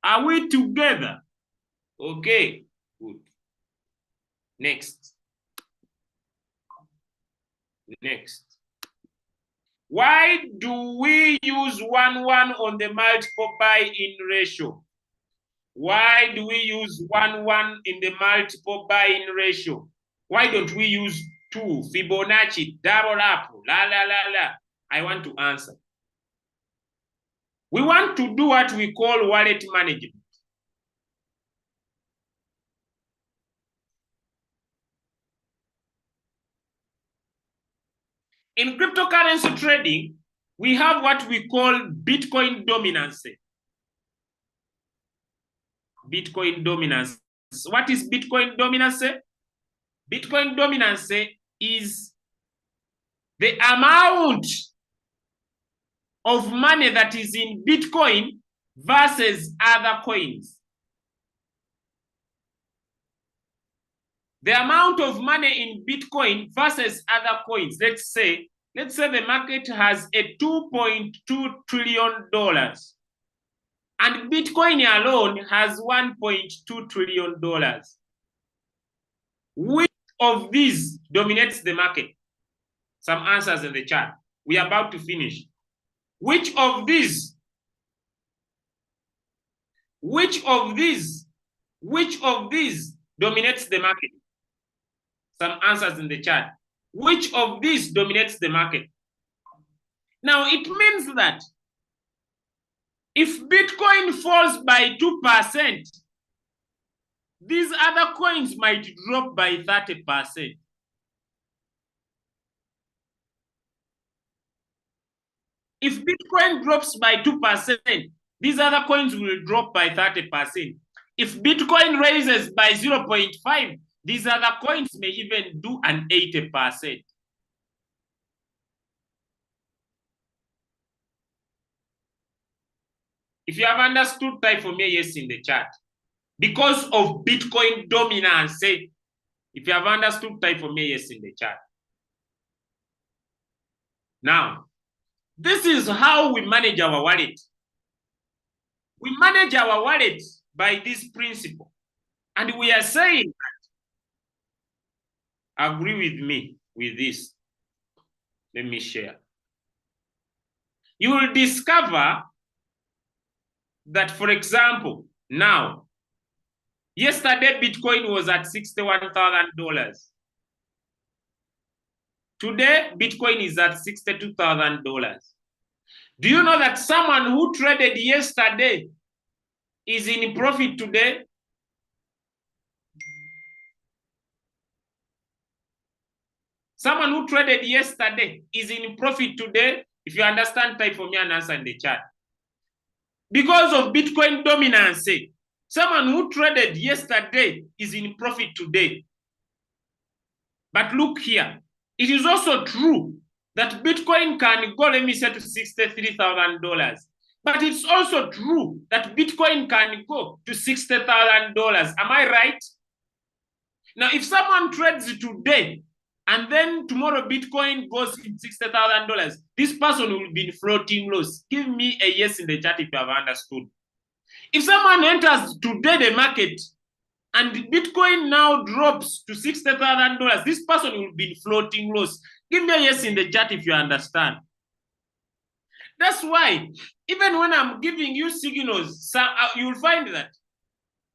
Are we together? Okay, good. Next. Why do we use 1-1 on the multiple buy-in ratio? Why do we use 1-1 in the multiple buy-in ratio? Why don't we use 2, Fibonacci, double up, la, la, la, la? I want to answer. We want to do what we call wallet management. In cryptocurrency trading, we have what we call Bitcoin dominance. Bitcoin dominance. What is Bitcoin dominance? Bitcoin dominance is the amount of money that is in Bitcoin versus other coins. The amount of money in Bitcoin versus other coins. Let's say the market has a $2.2 trillion and Bitcoin alone has $1.2 trillion. Which of these dominates the market? Some answers in the chat. We are about to finish. Which of these Which of these dominates the market? Some answers in the chat. Which of these dominates the market? Now, it means that if Bitcoin falls by 2%, these other coins might drop by 30%. If Bitcoin drops by 2%, these other coins will drop by 30%. If Bitcoin raises by 0.5, these other coins may even do an 80%. If you have understood, type for me yes in the chat. Because of Bitcoin dominance, if you have understood, type for me yes in the chat. Now, this is how we manage our wallet. We manage our wallet by this principle. And we are saying that, agree with me with this. Let me share. You will discover that, for example, now, yesterday Bitcoin was at $61,000. Today, Bitcoin is at $62,000. Do you know that someone who traded yesterday is in profit today? Someone who traded yesterday is in profit today. If you understand, type for me an answer in the chat. Because of Bitcoin dominance, someone who traded yesterday is in profit today. But look here, it is also true that Bitcoin can go, let me say, to $63,000. But it's also true that Bitcoin can go to $60,000. Am I right? Now, if someone trades today and then tomorrow Bitcoin goes in $60,000, this person will be in floating loss. Give me a yes in the chat if you have understood. If someone enters today the market and Bitcoin now drops to $60,000, this person will be in floating loss. Give me a yes in the chat if you understand. That's why, even when I'm giving you signals, you'll find that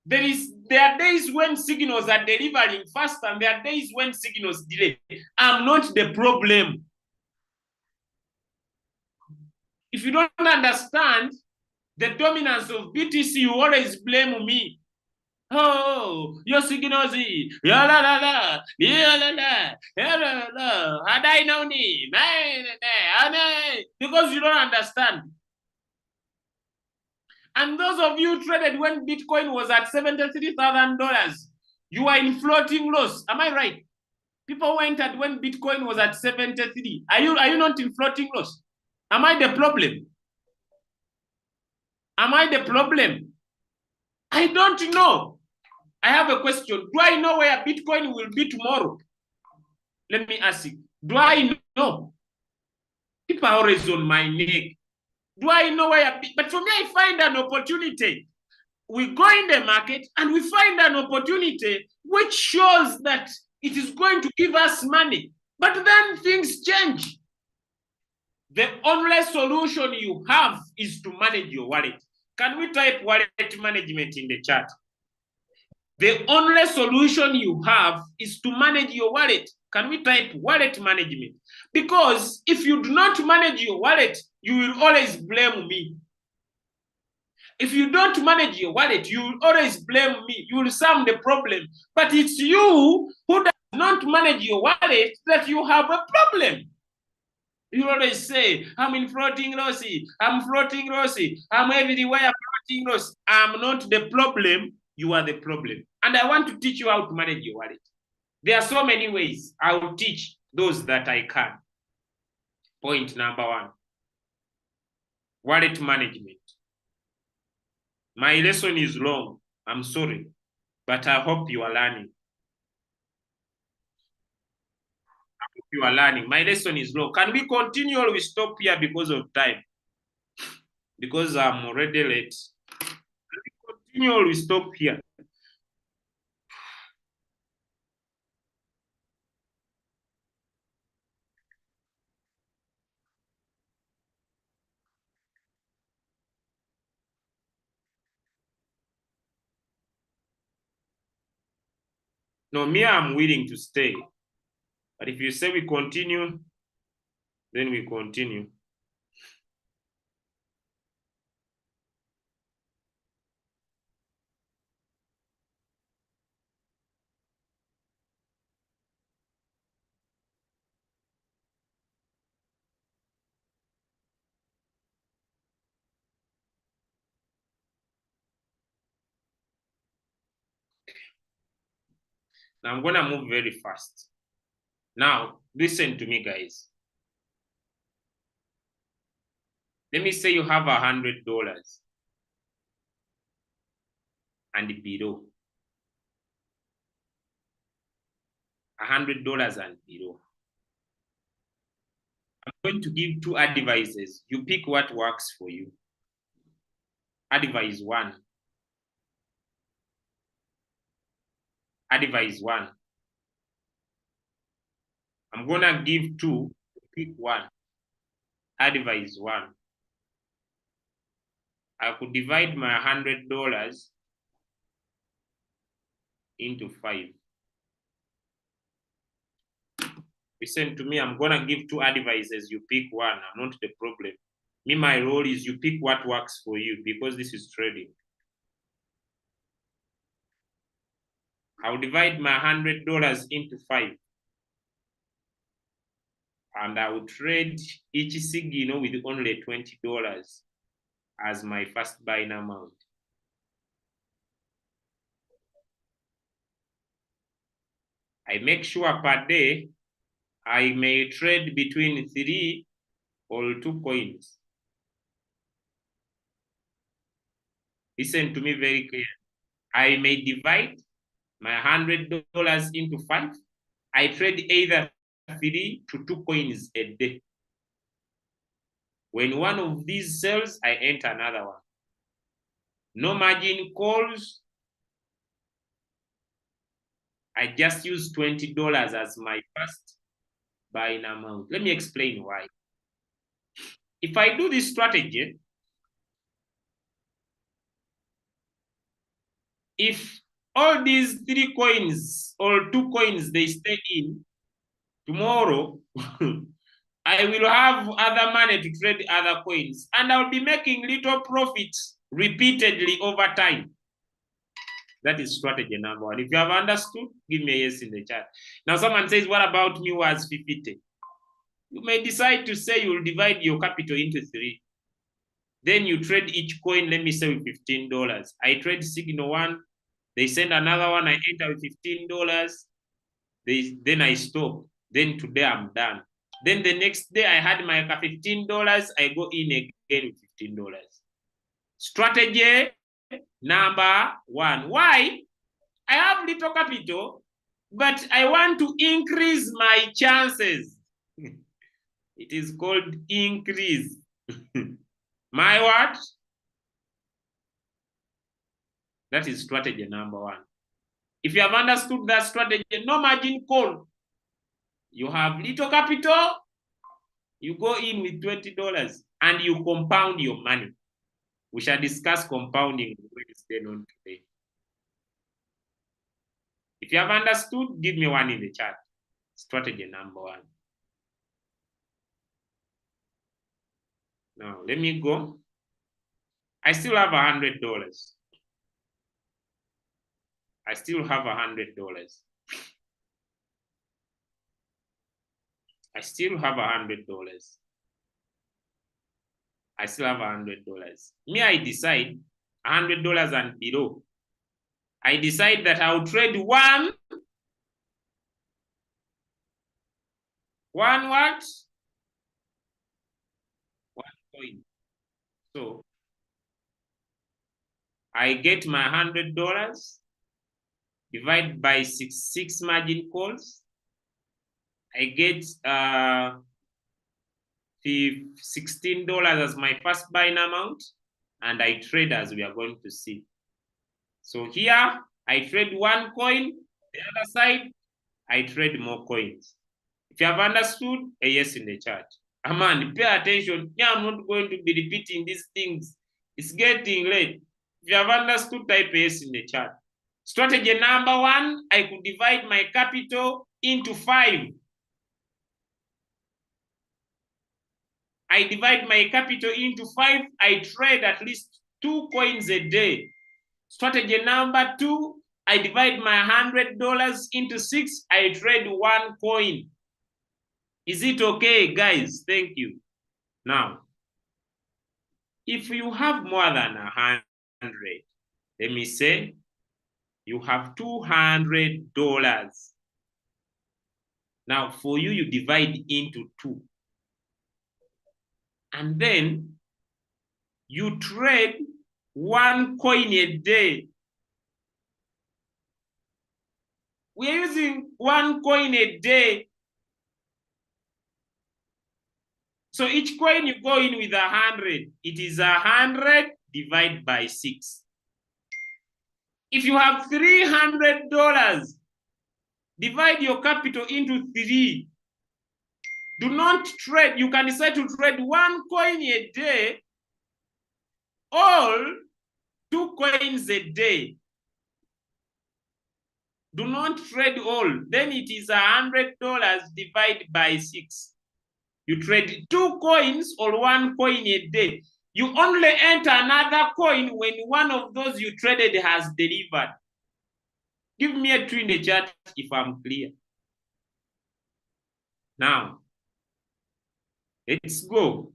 there are days when signals are delivering fast and there are days when signals delay. I'm not the problem. If you don't understand the dominance of BTC, you always blame me. Oh, your signals, la la la, la la la, la. Had I known him, because you don't understand. And those of you traded when Bitcoin was at $73,000, you are in floating loss. Am I right? People went at when Bitcoin was at 73. Are you not in floating loss? Am I the problem? Am I the problem? I don't know. I have a question. Do I know where Bitcoin will be tomorrow? Let me ask you. Do I know? People are always on my neck. Do I know where? But for me, I find an opportunity. We go in the market and we find an opportunity which shows that it is going to give us money. But then things change. The only solution you have is to manage your wallet. Can we type wallet management in the chat? The only solution you have is to manage your wallet. Can we type wallet management? Because if you do not manage your wallet, you will always blame me. If you don't manage your wallet, you will always blame me. You will solve the problem. But it's you who does not manage your wallet that you have a problem. You always say, I'm in floating lossy, I'm floating lossy, I'm everywhere floating loss. I'm not the problem, you are the problem. And I want to teach you how to manage your wallet. There are so many ways. I will teach those that I can. Point number one, wallet management. My lesson is long, I'm sorry, but I hope you are learning. You are learning. My lesson is long. Can we continue or we stop here because of time? Because I'm already late. Can we continue or we stop here? No, me, I'm willing to stay. But if you say we continue, then we continue. Now I'm gonna move very fast. Now, listen to me, guys. Let me say you have $100 and below. $100 and below. I'm going to give two advices. You pick what works for you. Advice one. Advice one. I'm gonna give two. Pick one. Advice one. I could divide my $100 into 5. Listen to me, I'm gonna give two advices. You pick one. I'm not the problem. Me, my role is you pick what works for you because this is trading. I'll divide my $100 into 5. And I will trade each signal with only $20 as my first buying amount. I make sure per day I may trade between 3 or 2 coins. Listen to me very clear. I may divide my $100 into 5. I trade either 3 to 2 coins a day. When one of these sells, I enter another one. No margin calls. I just use $20 as my first buying amount. Let me explain why. If I do this strategy, if all these 3 coins or 2 coins, they stay in, tomorrow, I will have other money to trade other coins, and I'll be making little profits repeatedly over time. That is strategy number one. If you have understood, give me a yes in the chat. Now, someone says, what about me was 50? You may decide to say you will divide your capital into 3. Then you trade each coin, let me say with $15. I trade signal 1, they send another one, I enter with $15. Then I stop. Then today I'm done. Then the next day I had my $15, I go in again with $15. Strategy number 1. Why? I have little capital, but I want to increase my chances. It is called increase. My what? That is strategy number 1. If you have understood that strategy, no margin call. You have little capital, you go in with $20 and you compound your money. We shall discuss compounding Wednesday on today. If you have understood, give me 1 in the chat. Strategy number 1. Now, let me go. I still have $100. I still have $100. I still have $100. I still have $100. Me, I decide $100 and below. I decide that I'll trade one what? 1 coin. So I get my $100, divide by 6 margin calls. I get $16 as my first buying amount, and I trade as we are going to see. So here I trade 1 coin, the other side I trade more coins. If you have understood, a yes in the chat. Aman, pay attention. Yeah, I'm not going to be repeating these things. It's getting late. If you have understood, type a yes in the chat. Strategy number 1, I could divide my capital into 5. I divide my capital into 5. I trade at least 2 coins a day. Strategy number 2, I divide my $100 into 6. I trade 1 coin. Is it okay, guys? Thank you. Now, if you have more than 100, let me say you have $200. Now, for you, you divide into 2. And then you trade 1 coin a day. We are using 1 coin a day. So each coin you go in with 100. It is 100 divided by 6. If you have $300, divide your capital into 3. Do not trade. You can decide to trade 1 coin a day or 2 coins a day. Do not trade all. Then it is $100 divided by 6. You trade 2 coins or 1 coin a day. You only enter another coin when one of those you traded has delivered. Give me a 2 in the chat if I'm clear. Now, let's go.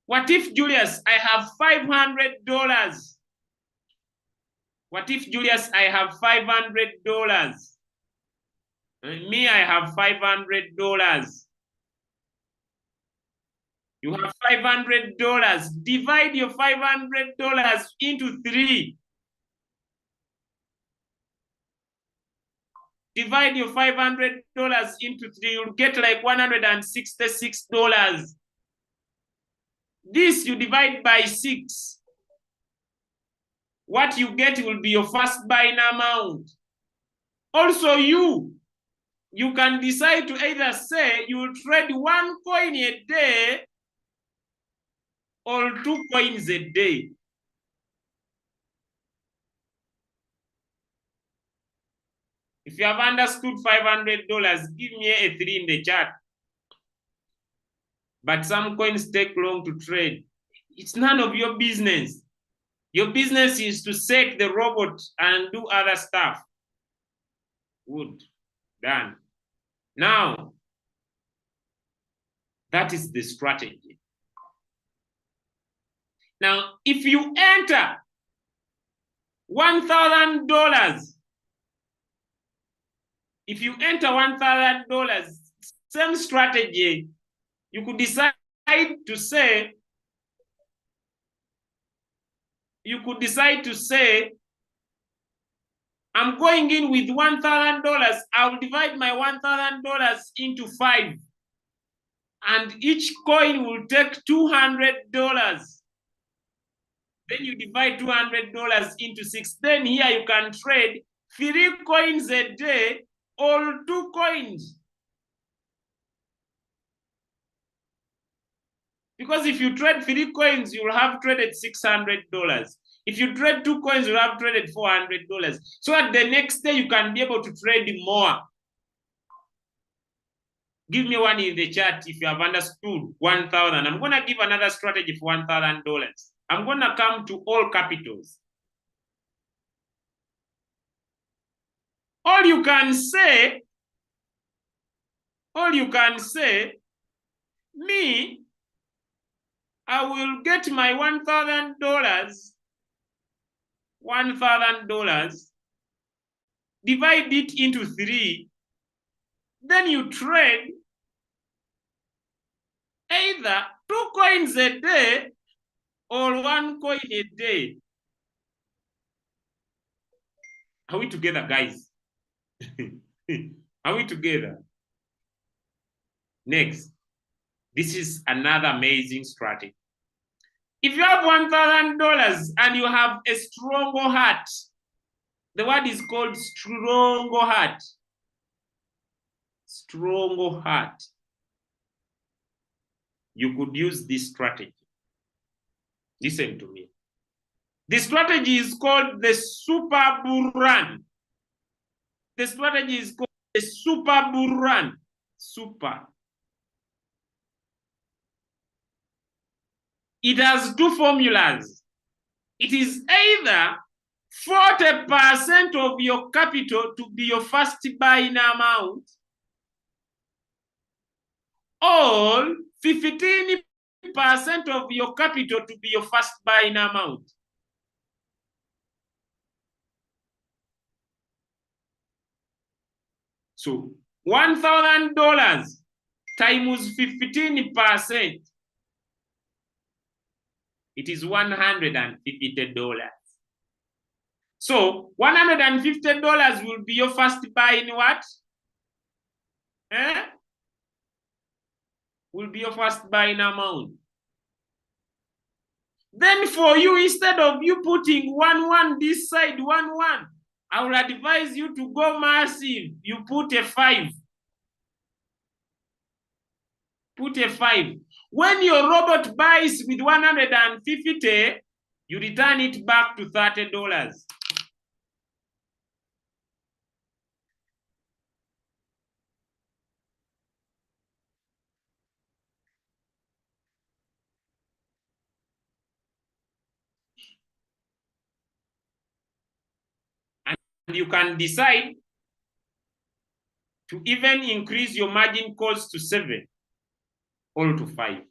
What if, Julius, I have $500? What if, Julius, I have $500? Me, I have $500. You have $500. Divide your $500 into 3. Divide your $500 into 3. You'll get like $166. This you divide by 6. What you get will be your first buying amount. Also, you can decide to either say you will trade 1 coin a day or 2 coins a day. If you have understood $500, give me a 3 in the chat. But some coins take long to trade. It's none of your business. Your business is to set the robot and do other stuff. Good. Done. Now, that is the strategy. Now, if you enter $1,000, if you enter $1,000, same strategy, you could decide to say, I'm going in with $1,000. I'll divide my $1,000 into 5. And each coin will take $200. Then you divide $200 into 6. Then here you can trade 3 coins a day or 2 coins. Because if you trade 3 coins, you will have traded $600. If you trade 2 coins, you'll have traded $400. So at the next day, you can be able to trade more. Give me 1 in the chat if you have understood 1,000. I'm going to give another strategy for $1,000. I'm going to come to all capitals. All you can say, me, I will get my $1,000, divide it into 3, then you trade either 2 coins a day or 1 coin a day. Are we together, guys? Are we together? Next, this is another amazing strategy. If you have $1,000 and you have a stronger heart, the word is called stronger heart. Stronger heart. You could use this strategy. Listen to me. The strategy is called the super bull run. The strategy is called the super bull run. Super. It has two formulas. It is either 40% of your capital to be your first buying amount, or 15% of your capital to be your first buying amount. So $1,000 times 15%, it is $150. So $150 will be your first buy in what? Will be your first buying amount. Then for you, instead of you putting 1 this side, 1, I will advise you to go massive. You put a 5. Put a 5. When your robot buys with 150, you return it back to $30. And you can decide to even increase your margin calls to 7 or to 5.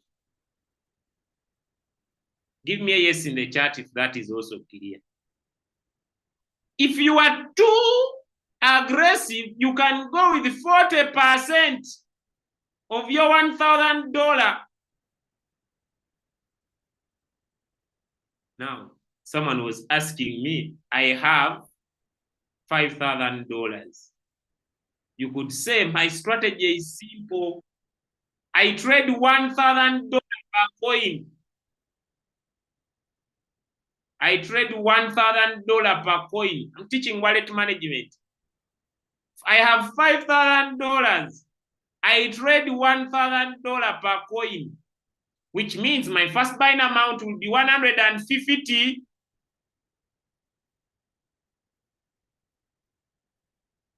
Give me a yes in the chat if that is also clear. If you are too aggressive, you can go with 40% of your $1,000. Now, someone was asking me, I have $5,000. You could say my strategy is simple. I trade $1,000 per coin. I trade $1,000 per coin. I'm teaching wallet management. I have $5,000. I trade $1,000 per coin, which means my first buying amount will be 150.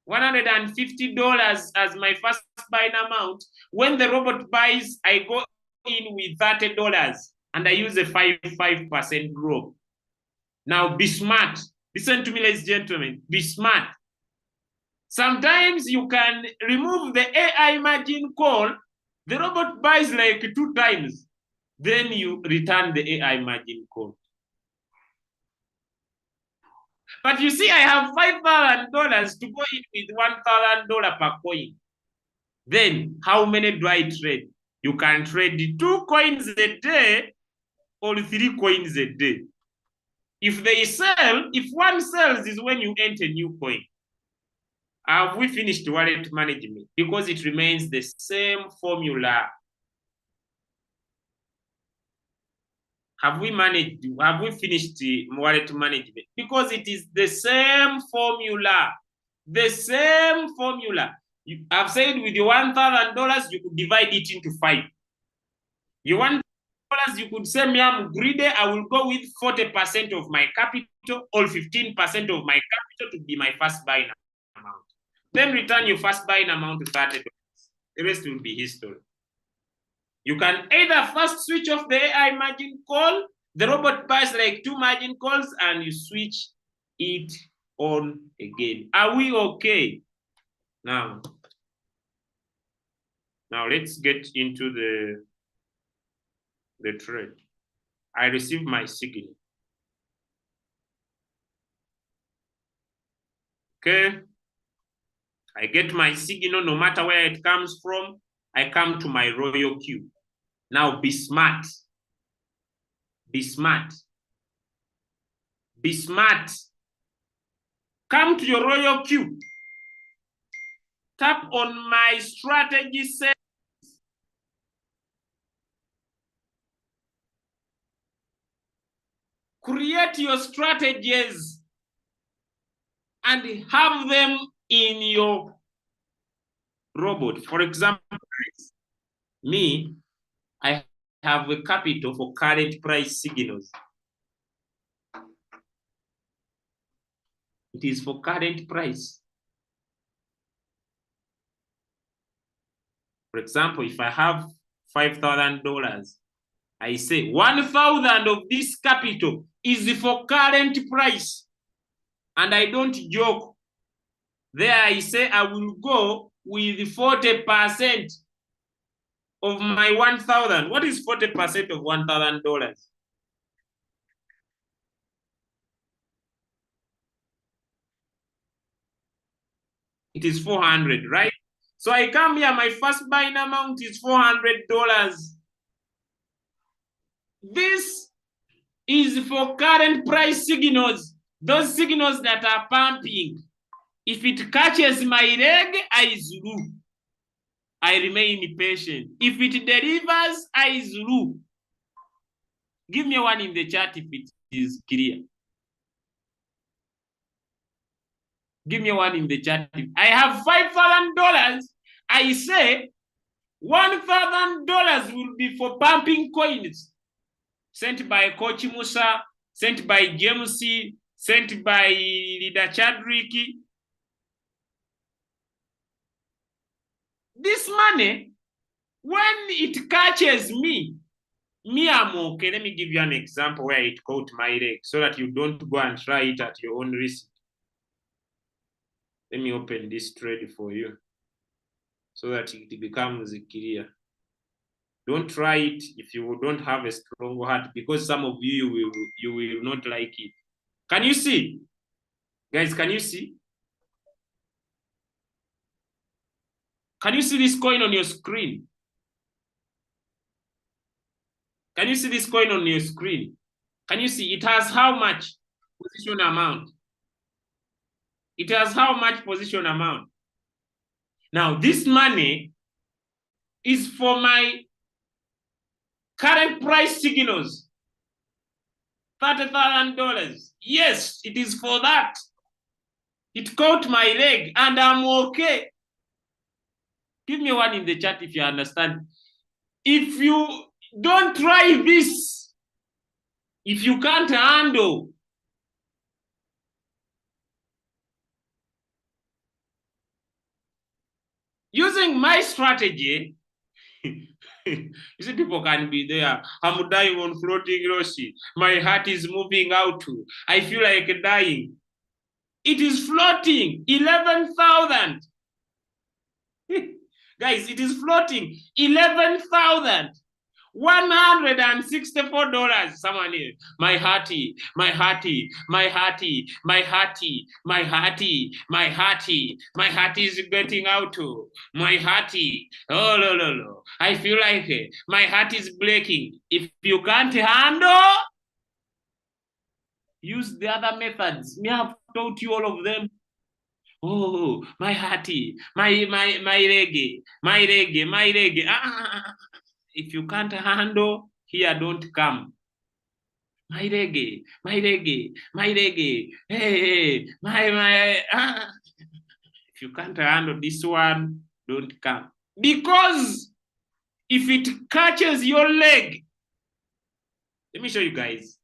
$150 as my first buying amount. When the robot buys, I go in with $30 and I use a 5% growth. Now be smart. Listen to me, ladies and gentlemen. Be smart. Sometimes you can remove the AI margin call. The robot buys like 2 times. Then you return the AI margin call. But you see, I have $5,000 to go in with $1,000 per coin. Then how many do I trade? You can trade 2 coins a day or 3 coins a day. If they sell, if one sells is when you enter new coin. Have we finished wallet management? Because it remains the same formula. Have we finished the wallet management? Because it is the same formula. The same formula. I've said with your $1,000, you could divide it into 5. Your $1,000, you could say, me, I'm greedy. I will go with 40% of my capital or 15% of my capital to be my first buying amount. Then return your first buying amount to $30. The rest will be history. You can either first switch off the AI margin call, the robot buys like 2 margin calls, and you switch it on again. Are we okay? Now let's get into the trade. I received my signal. Okay. I get my signal no matter where it comes from. I come to my royal queue. Now be smart. Be smart. Be smart. Come to your royal queue. Tap on my strategy set. Create your strategies and have them in your robot. For example, me, I have a capital for current price signals. It is for current price. For example, if I have $5,000, I say 1,000 of this capital is for current price. And I don't joke. There I say I will go with 40% of my 1,000. What is 40% of $1,000? It is 400, right? So I come here, my first buying amount is $400. This is for current price signals, those signals that are pumping. If it catches my leg, I zulu. I remain patient. If it delivers, I zulu. Give me one in the chat if it is clear. Give me one in the chat. I have $5,000. I say $1,000 will be for pumping coins sent by Coach Musa, sent by James C, sent by Leader Chadrick. This money, when it catches me, I'm okay. Let me give you an example where it caught my leg so that you don't go and try it at your own risk. Let me open this trade for you so that it becomes clear. Don't try it if you don't have a strong heart, because some of you will not like it. Can you see? Guys, can you see? Can you see this coin on your screen? Can you see this coin on your screen? Can you see? It has how much position amount? It has how much position amount? Now, this money is for my current price signals. $30,000. Yes, it is for that. It caught my leg and I'm okay. Give me one in the chat if you understand. If you don't try this, if you can't handle, using my strategy, you see, people can be there. I'm dying on floating Roshi. My heart is moving out. I feel like dying. It is floating 11,000. Guys, it is floating 11,000. $164. Someone here. My hearty, my hearty, my hearty, my hearty, my hearty, my hearty, my hearty is getting out. My hearty. Oh, no, no, no. I feel like my heart is breaking. If you can't handle, use the other methods. Me have taught you all of them. Oh, my hearty, my reggae, my reggae, my reggae. If you can't handle, here, don't come. My reggae, my reggae, my reggae. Hey, my. If you can't handle this one, don't come. Because if it catches your leg, let me show you guys.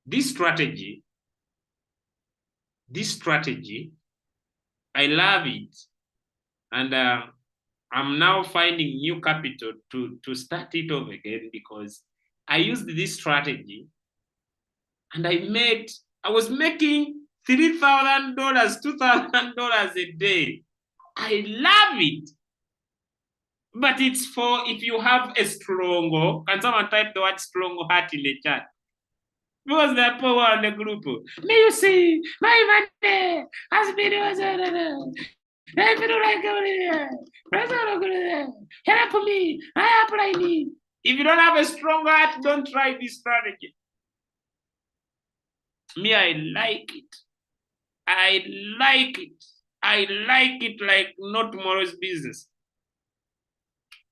This strategy, I love it. And I'm now finding new capital to start it off again, because I used this strategy and I was making $3,000, $2,000 a day. I love it. But it's for if you have a strong, can someone type the word strong heart in the chat? Because the power on the group. May you see, my money has been help me. I apply me. If you don't have a strong heart, don't try this strategy. Me, I like it. I like it. I like it like no tomorrow's business.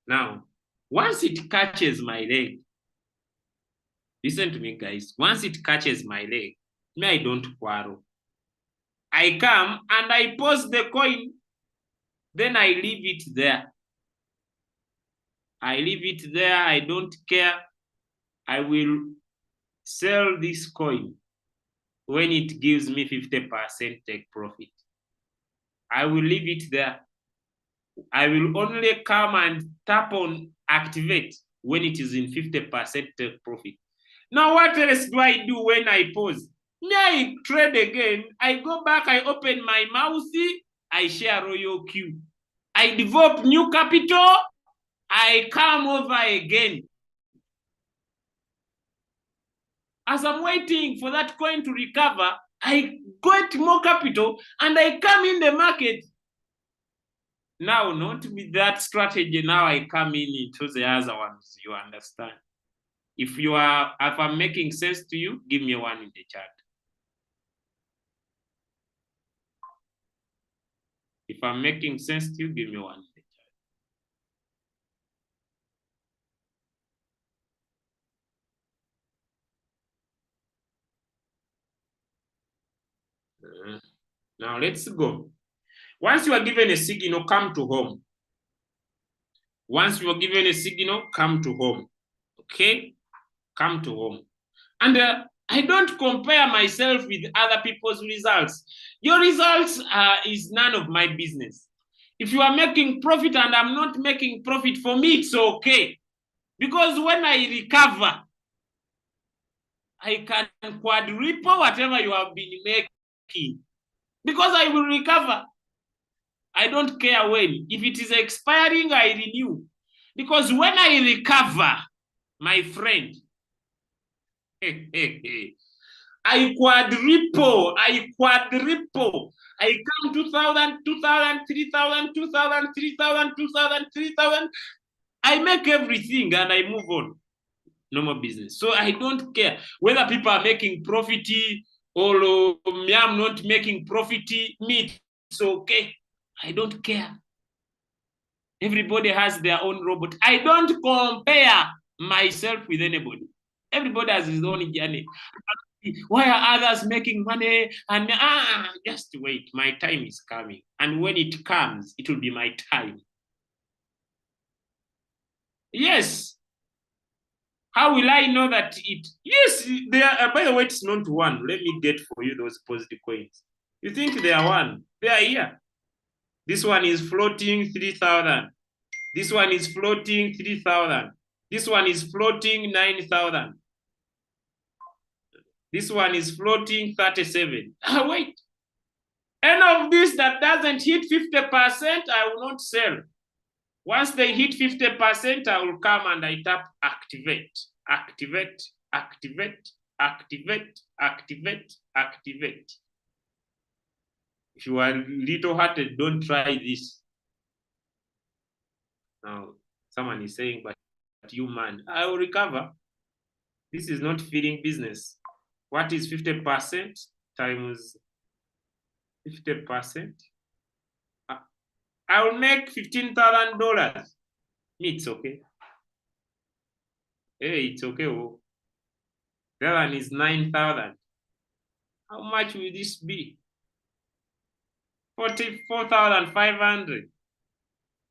Now, once it catches my leg, listen to me, guys. Once it catches my leg, me, I don't quarrel. I come and I post the coin. Then I leave it there. I leave it there. I don't care. I will sell this coin. when it gives me 50% take profit. I will leave it there. I will only come and tap on activate when it is in 50% take profit. Now, what else do I do when I pause? I trade again. I go back, I open my mouse, I share Royal Q. I develop new capital, I come over again. As I'm waiting for that coin to recover, I get more capital and I come in the market. Now, not with that strategy, now I come in into the other ones, you understand? If I'm making sense to you, give me one in the chat. If I'm making sense to you, give me one in the chat. Now let's go. Once you are given a signal, come to home. Once you are given a signal, come to home. Okay? Come to home. And I don't compare myself with other people's results. Your results is none of my business. If you are making profit and I'm not making profit, for me, it's okay. Because when I recover, I can quadruple whatever you have been making. Because I will recover. I don't care when. If it is expiring, I renew. Because when I recover, my friend, I quadruple. I come 2,000, 2,000, 3,000, 2,000, 3,000, 2,000, 3,000. I make everything and I move on. No more business. So I don't care whether people are making profit or me, I'm not making profit. Me, it's okay. I don't care. Everybody has their own robot. I don't compare myself with anybody. Everybody has his own journey. Why are others making money? And just wait. My time is coming. And when it comes, it will be my time. Yes. How will I know that it? Yes, they are. By the way, it's not one. Let me get for you those positive coins. You think they are one? They are here. This one is floating 3,000. This one is floating 3,000. This one is floating 9,000. This one is floating 37. Wait. Any of this that doesn't hit 50%, I will not sell. Once they hit 50%, I will come and I tap activate, activate, activate, activate, activate, activate. If you are little-hearted, don't try this. Now, someone is saying, but you, man, I will recover. This is not feeding business. What is 50% times 50%? I will make $15,000. It's okay. Hey, it's okay. Oh. That one is 9,000. How much will this be? 44,500.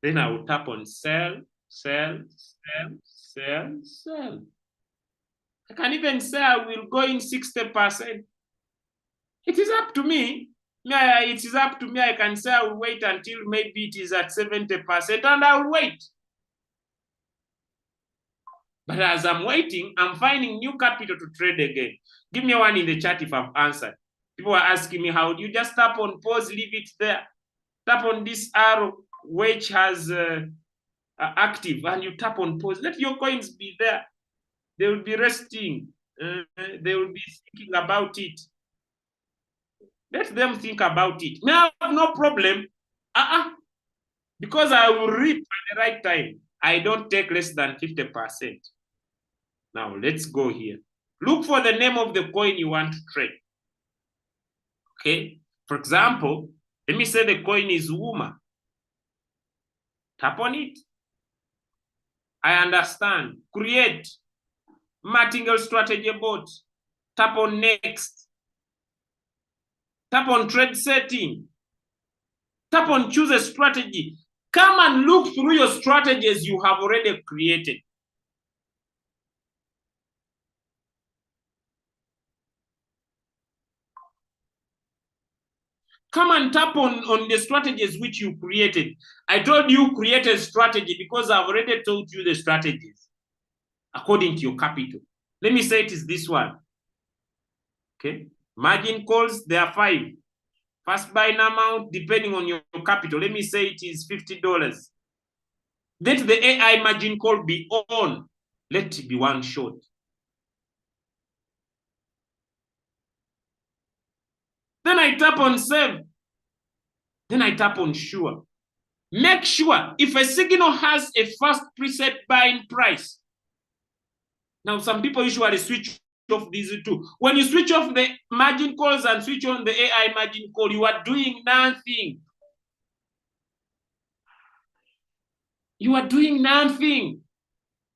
Then I will tap on sell, sell, sell, sell, sell. I can even say I will go in 60%. It is up to me. It is up to me. I can say I will wait until maybe it is at 70% and I will wait. But as I'm waiting, I'm finding new capital to trade again. Give me one in the chat if I've answered. People are asking me, how do you just tap on pause, leave it there? Tap on this arrow which has active and you tap on pause. Let your coins be there. They will be resting. They will be thinking about it. Let them think about it. Now I have no problem. Because I will reap at the right time. I don't take less than 50%. Now let's go here. Look for the name of the coin you want to trade. Okay. For example, let me say the coin is WUMA. Tap on it. I understand. Create. Martingale strategy bot. Tap on next. Tap on trade setting. Tap on choose a strategy. Come and look through your strategies you have already created. Come and tap on the strategies which you created. I told you create a strategy because I've already told you the strategies according to your capital. Let me say it is this one. Okay. Margin calls, there are 5. First buying amount, depending on your capital. Let me say it is $50. Let the AI margin call be on. Let it be one shot. Then I tap on save. Then I tap on sure. Make sure if a signal has a first preset buying price. Now, some people usually switch off these two. When you switch off the margin calls and switch on the AI margin call, you are doing nothing. You are doing nothing.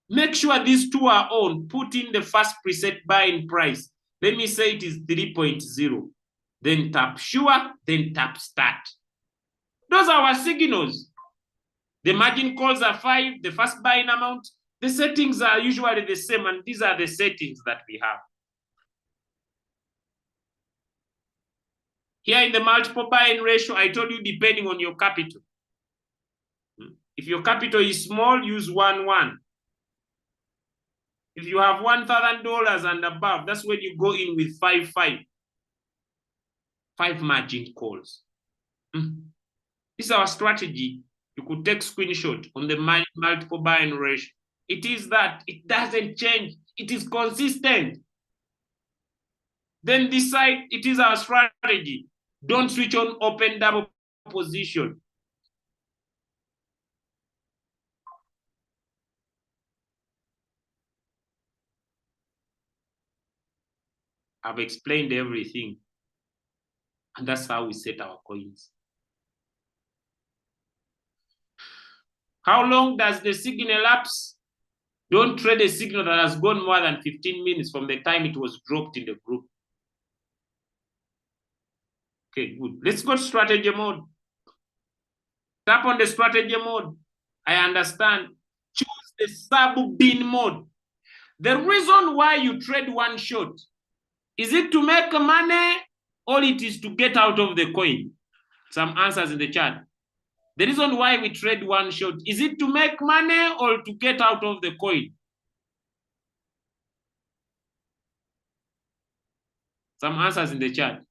Make sure these two are on. Put in the first preset buying price. Let me say it is 3.0. Then tap sure, then tap start. Those are our signals. The margin calls are 5, the first buying amount. The settings are usually the same, and these are the settings that we have. Here in the multiple buying ratio, I told you depending on your capital. If your capital is small, use 1-1. If you have $1,000 and above, that's when you go in with 5-5. 5 margin calls. This is our strategy. You could take screenshot on the multiple buying ratio. It is that. It doesn't change. It is consistent. Then decide it is our strategy. Don't switch on open double position. I've explained everything. And that's how we set our coins. How long does the signal lapse? Don't trade a signal that has gone more than 15 minutes from the time it was dropped in the group. Okay, good. Let's go to strategy mode. Tap on the strategy mode. I understand. Choose the sub-bin mode. The reason why you trade one shot, is it to make money or it is to get out of the coin? Some answers in the chat. The reason why we trade one shot, is it to make money or to get out of the coin? Some answers in the chat.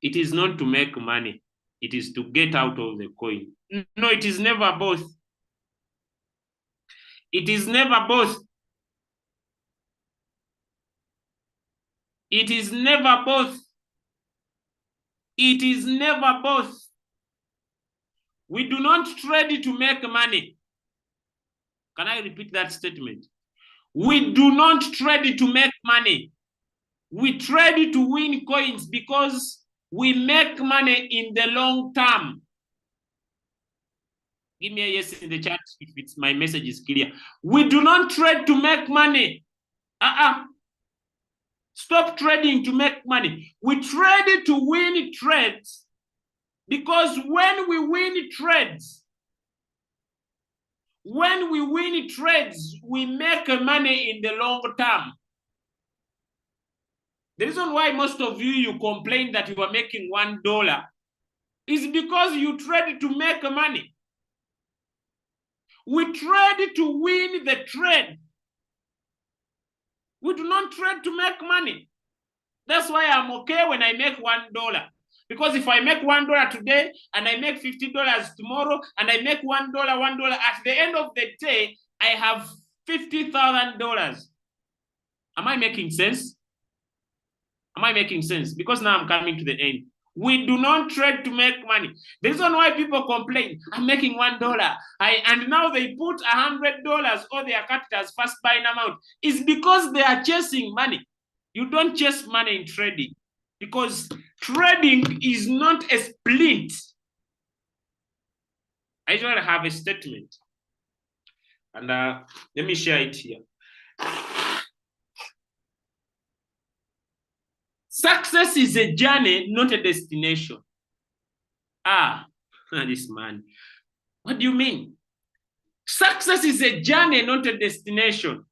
It is not to make money. It is to get out of the coin. No, it is never both. It is never both. It is never both. It is never both. We do not trade to make money. Can I repeat that statement? We do not trade to make money. We trade to win coins because we make money in the long term. Give me a yes in the chat if it's my message is clear. We do not trade to make money. Stop trading to make money. We trade to win trades because when we win trades, we make money in the long term. The reason why most of you complain that you are making $1 is because you trade to make money. We trade to win the trade. We do not trade to make money. That's why I'm okay when I make $1. Because if I make $1 today and I make $50 tomorrow and I make $1, at the end of the day, I have $50,000. Am I making sense? Am I making sense? Because now I'm coming to the end. We do not trade to make money. The reason why people complain, I'm making $1, and now they put $100 or their capital's first buying amount, is because they are chasing money. You don't chase money in trading because trading is not a split. I usually have a statement, and let me share it here. Success is a journey, not a destination. This man. What do you mean? Success is a journey, not a destination.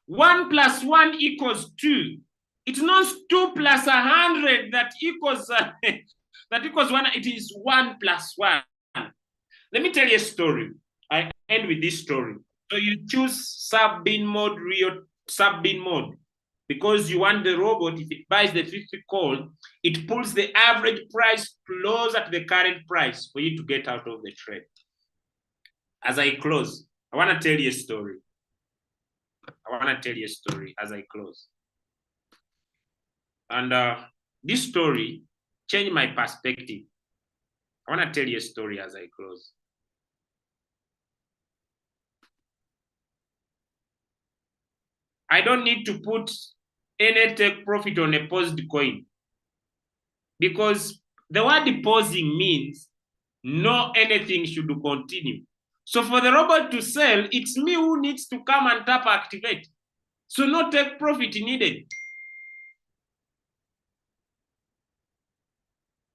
1 + 1 = 2. It's not 2 plus 100 that equals that equals 1. It is 1 plus 1. Let me tell you a story. I end with this story. So you choose sub-bin mode, sub-bin mode, because you want the robot, if it buys the 50 call, it pulls the average price closer to the current price for you to get out of the trade. As I close, I want to tell you a story. As I close. And this story changed my perspective. I want to tell you a story as I close. I don't need to put any take profit on a paused coin, because the word pausing means no anything should continue. So for the robot to sell, it's me who needs to come and tap activate. So no take profit needed.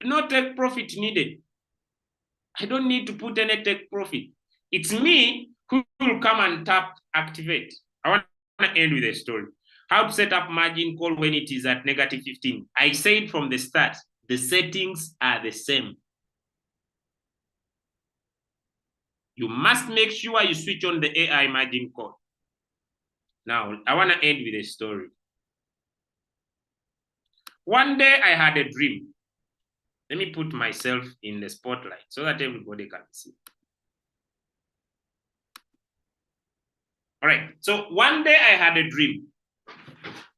No take profit needed. I don't need to put any take profit. It's me who will come and tap activate. I want to end with a story. How to set up margin call when it is at negative 15. I said from the start, the settings are the same. You must make sure you switch on the AI margin call. Now, I want to end with a story. One day I had a dream. Let me put myself in the spotlight so that everybody can see. All right, so one day I had a dream.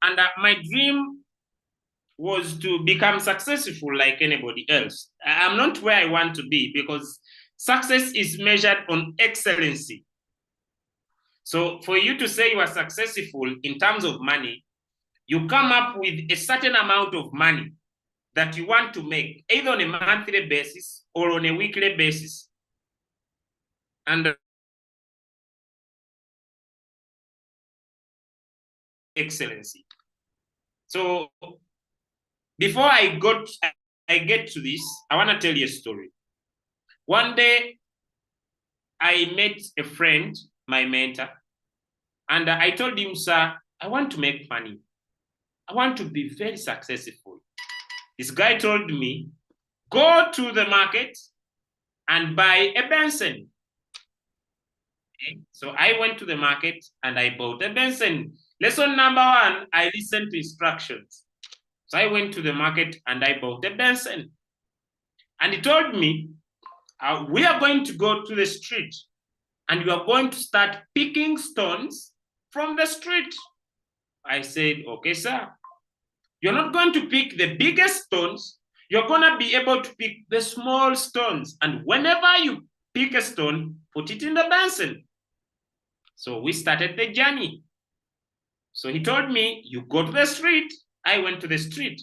And my dream was to become successful like anybody else. I'm not where I want to be, because success is measured on excellency. So for you to say you are successful in terms of money, you come up with a certain amount of money that you want to make, either on a monthly basis or on a weekly basis. And excellency. So before I get to this, I want to tell you a story. One day, I met a friend, my mentor, and I told him, sir, I want to make money. I want to be very successful. This guy told me, go to the market and buy a Benson. Okay? So I went to the market and I bought a Benson. Lesson number 1, I listened to instructions. So I went to the market and I bought a Benson. And he told me, we are going to go to the street and you are going to start picking stones from the street. I said, okay, sir. You're not going to pick the biggest stones. You're going to be able to pick the small stones. And whenever you pick a stone, put it in the basin. So we started the journey. So he told me, you go to the street. I went to the street.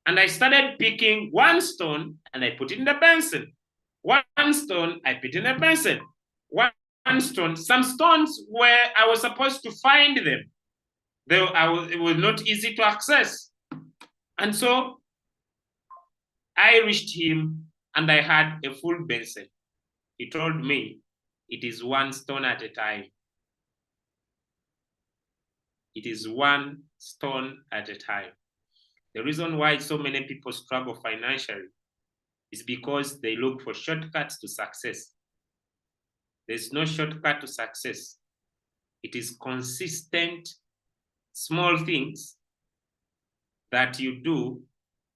And I started picking one stone and I put it in the basin. One stone, I put in the basin. One stone, some stones where I was supposed to find them. It was not easy to access. And so I reached him and I had a full basin. He told me it is one stone at a time. It is one stone at a time. The reason why so many people struggle financially is because they look for shortcuts to success. There's no shortcut to success. It is consistent small things that you do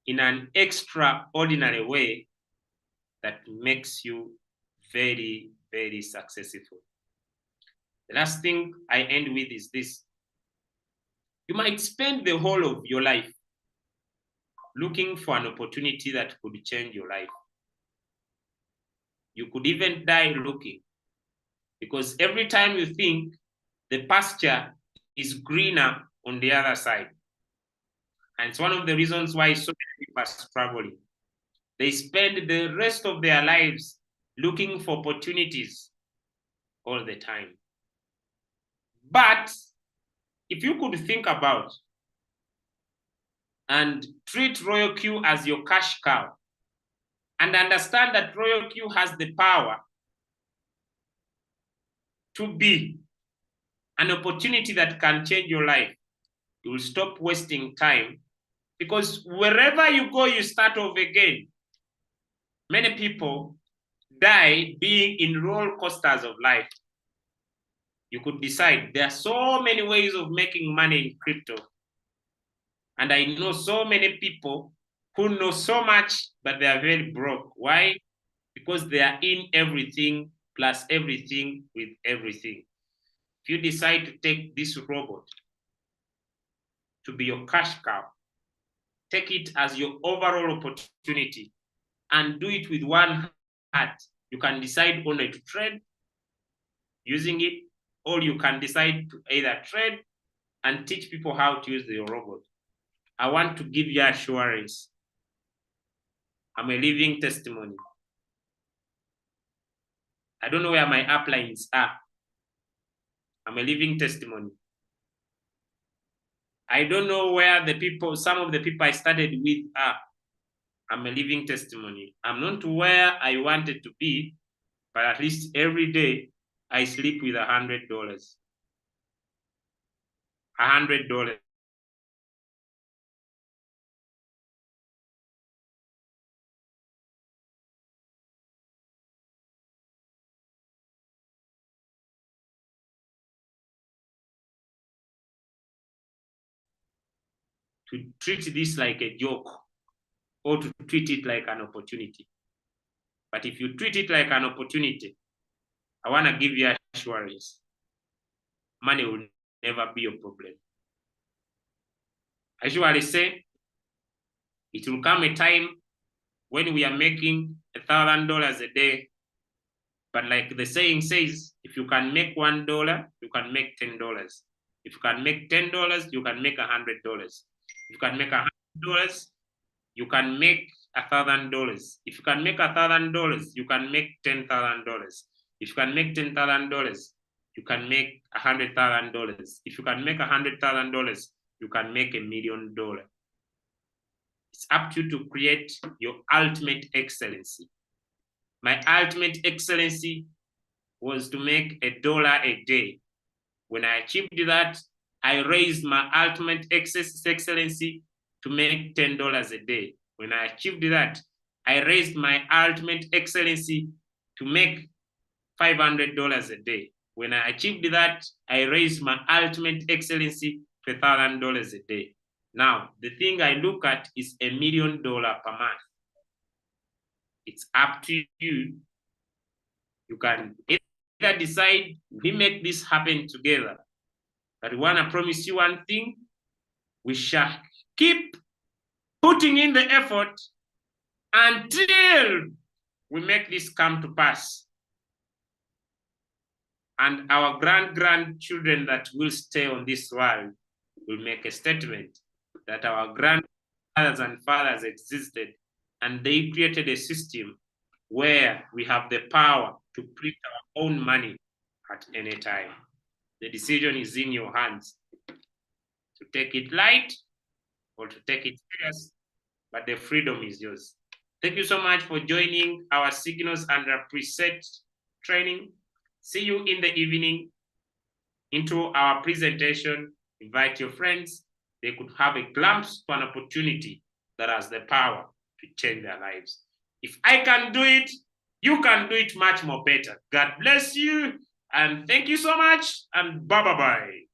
in an extraordinary way that makes you very, very successful. The last thing I end with is this. You might spend the whole of your life looking for an opportunity that could change your life. You could even die looking, because every time you think the pasture is greener on the other side. And it's one of the reasons why so many people are struggling. They spend the rest of their lives looking for opportunities all the time. But if you could think about and treat Royal Q as your cash cow and understand that Royal Q has the power to be an opportunity that can change your life, You will stop wasting time, because wherever you go, you start off again. Many people die being in roller coasters of life. You could decide. There are so many ways of making money in crypto. And I know so many people who know so much, but they are very broke. Why? Because they are in everything plus everything with everything. If you decide to take this robot to be your cash cow, take it as your overall opportunity and do it with one heart. You can decide only to trade using it, or you can decide to either trade and teach people how to use the robot. I want to give you assurance. I'm a living testimony. I don't know where my uplines are. I'm a living testimony. I don't know where the people, some of the people I started with are. I'm a living testimony. I'm not where I wanted to be, but at least every day I sleep with $100. $100. To treat this like a joke or to treat it like an opportunity. But if you treat it like an opportunity, I want to give you assurance. Money will never be a problem. I usually say it will come a time when we are making $1,000 a day. But like the saying says, if you can make $1, you can make $10. If you can make $10, you can make $100. If you can make $100, you can make $1,000. If you can make $1,000, you can make $10,000. If you can make $10,000, you can make $100,000. If you can make $100,000, you can make $1 million. It's up to you to create your ultimate excellency. My ultimate excellency was to make $1 a day. When I achieved that, I raised my ultimate excellency to make $10 a day. When I achieved that, I raised my ultimate excellency to make $500 a day. When I achieved that, I raised my ultimate excellency to $1,000 a day. Now, the thing I look at is $1 million per month. It's up to you. You can either decide we make this happen together. But we want to promise you one thing. We shall keep putting in the effort until we make this come to pass. And our grandchildren that will stay on this world will make a statement that our grandfathers and fathers existed, and they created a system where we have the power to print our own money at any time. The decision is in your hands to take it light or to take it serious, but the freedom is yours. Thank you so much for joining our Signals Under Preset training. See you in the evening into our presentation. Invite your friends. They could have a glimpse of an opportunity that has the power to change their lives. If I can do it, you can do it much more better. God bless you, and thank you so much, and bye-bye.